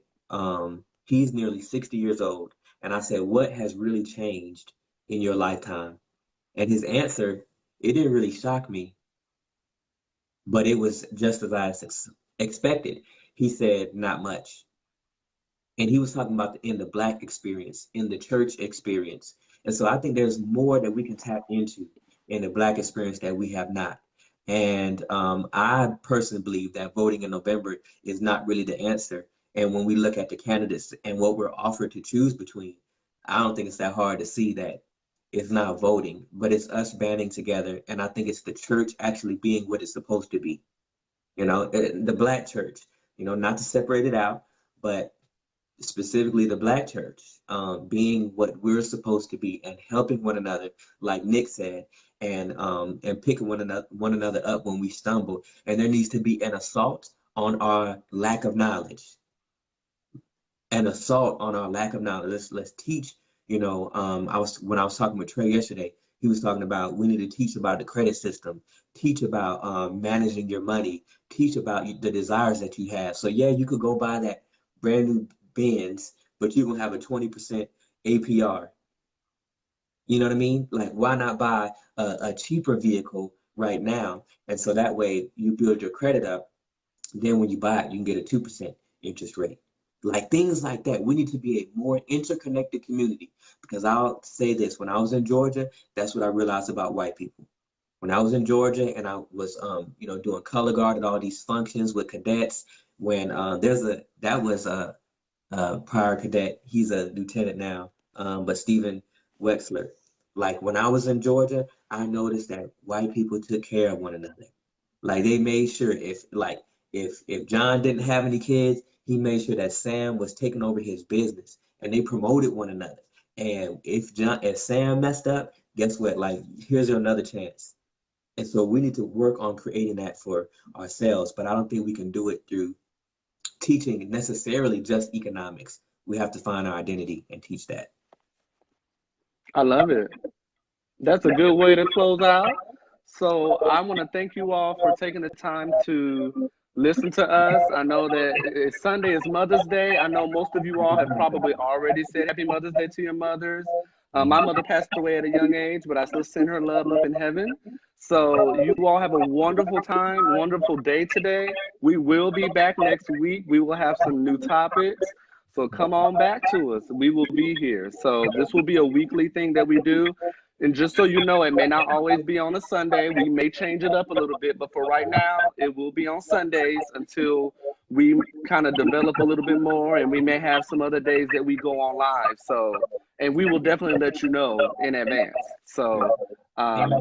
he's nearly 60 years old. And I said, what has really changed in your lifetime? And his answer, it didn't really shock me, but it was just as I expected. He said, not much. And he was talking about in the Black experience, in the church experience. And so I think there's more that we can tap into in the Black experience that we have not. And I personally believe that voting in November is not really the answer. And when we look at the candidates and what we're offered to choose between, I don't think it's that hard to see that it's not voting, but it's us banding together. And I think it's the church actually being what it's supposed to be. You know, the Black church, you know, not to separate it out, but specifically the Black church, being what we're supposed to be and helping one another, like Nick said, and picking one another up when we stumble. And there needs to be an assault on our lack of knowledge. An assault on our lack of knowledge. Let's teach. When I was talking with Trey yesterday, he was talking about we need to teach about the credit system, teach about managing your money, teach about the desires that you have. So yeah, you could go buy that brand new Benz, but you're gonna have a 20% APR. You know what I mean? Like, why not buy a cheaper vehicle right now? And so that way you build your credit up. Then when you buy it, you can get a 2% interest rate. Like things like that. We need to be a more interconnected community, because I'll say this, when I was in Georgia, that's what I realized about white people. When I was in Georgia and I was, doing color guard at all these functions with cadets, when that was a prior cadet, he's a lieutenant now, but Stephen Wexler. Like when I was in Georgia, I noticed that white people took care of one another. Like they made sure if John didn't have any kids, he made sure that Sam was taking over his business, and they promoted one another. And if Sam messed up, guess what? Like, here's another chance. And so we need to work on creating that for ourselves. But I don't think we can do it through teaching necessarily just economics. We have to find our identity and teach that. I love it. That's a good way to close out. So I want to thank you all for taking the time to listen to us. I know that Sunday is Mother's Day. I know most of you all have probably already said Happy Mother's Day to your mothers. My mother passed away at a young age, but I still send her love up in heaven. So you all have a wonderful time, wonderful day today. We will be back next week. We will have some new topics. So come on back to us. We will be here. So this will be a weekly thing that we do. And just so you know, it may not always be on a Sunday. We may change it up a little bit, but for right now, it will be on Sundays until we kind of develop a little bit more, and we may have some other days that we go on live. So, and we will definitely let you know in advance. So,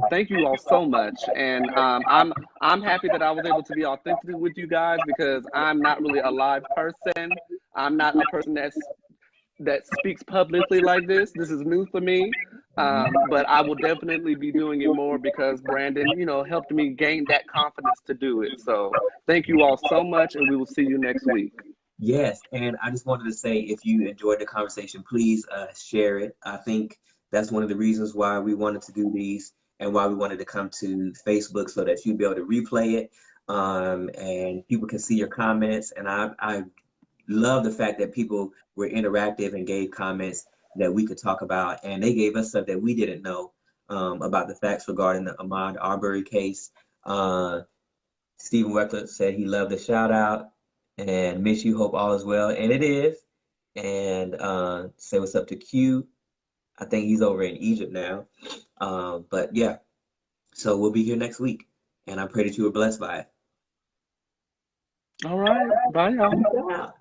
thank you all so much, and I'm happy that I was able to be authentic with you guys, because I'm not really a live person. I'm not a person that speaks publicly like this. This is new for me. But I will definitely be doing it more because Brandon, helped me gain that confidence to do it. So thank you all so much, and we will see you next week. Yes, and I just wanted to say, if you enjoyed the conversation, please share it. I think that's one of the reasons why we wanted to do these and why we wanted to come to Facebook, so that you'd be able to replay it, and people can see your comments. And I love the fact that people were interactive and gave comments that we could talk about, and they gave us stuff that we didn't know about the facts regarding the Ahmaud Arbery case. Stephen Weckler said he loved the shout out and miss you, hope all is well, and it is. And say what's up to Q. I think he's over in Egypt now. But yeah, so we'll be here next week, and I pray that you were blessed by it. All right, bye y'all.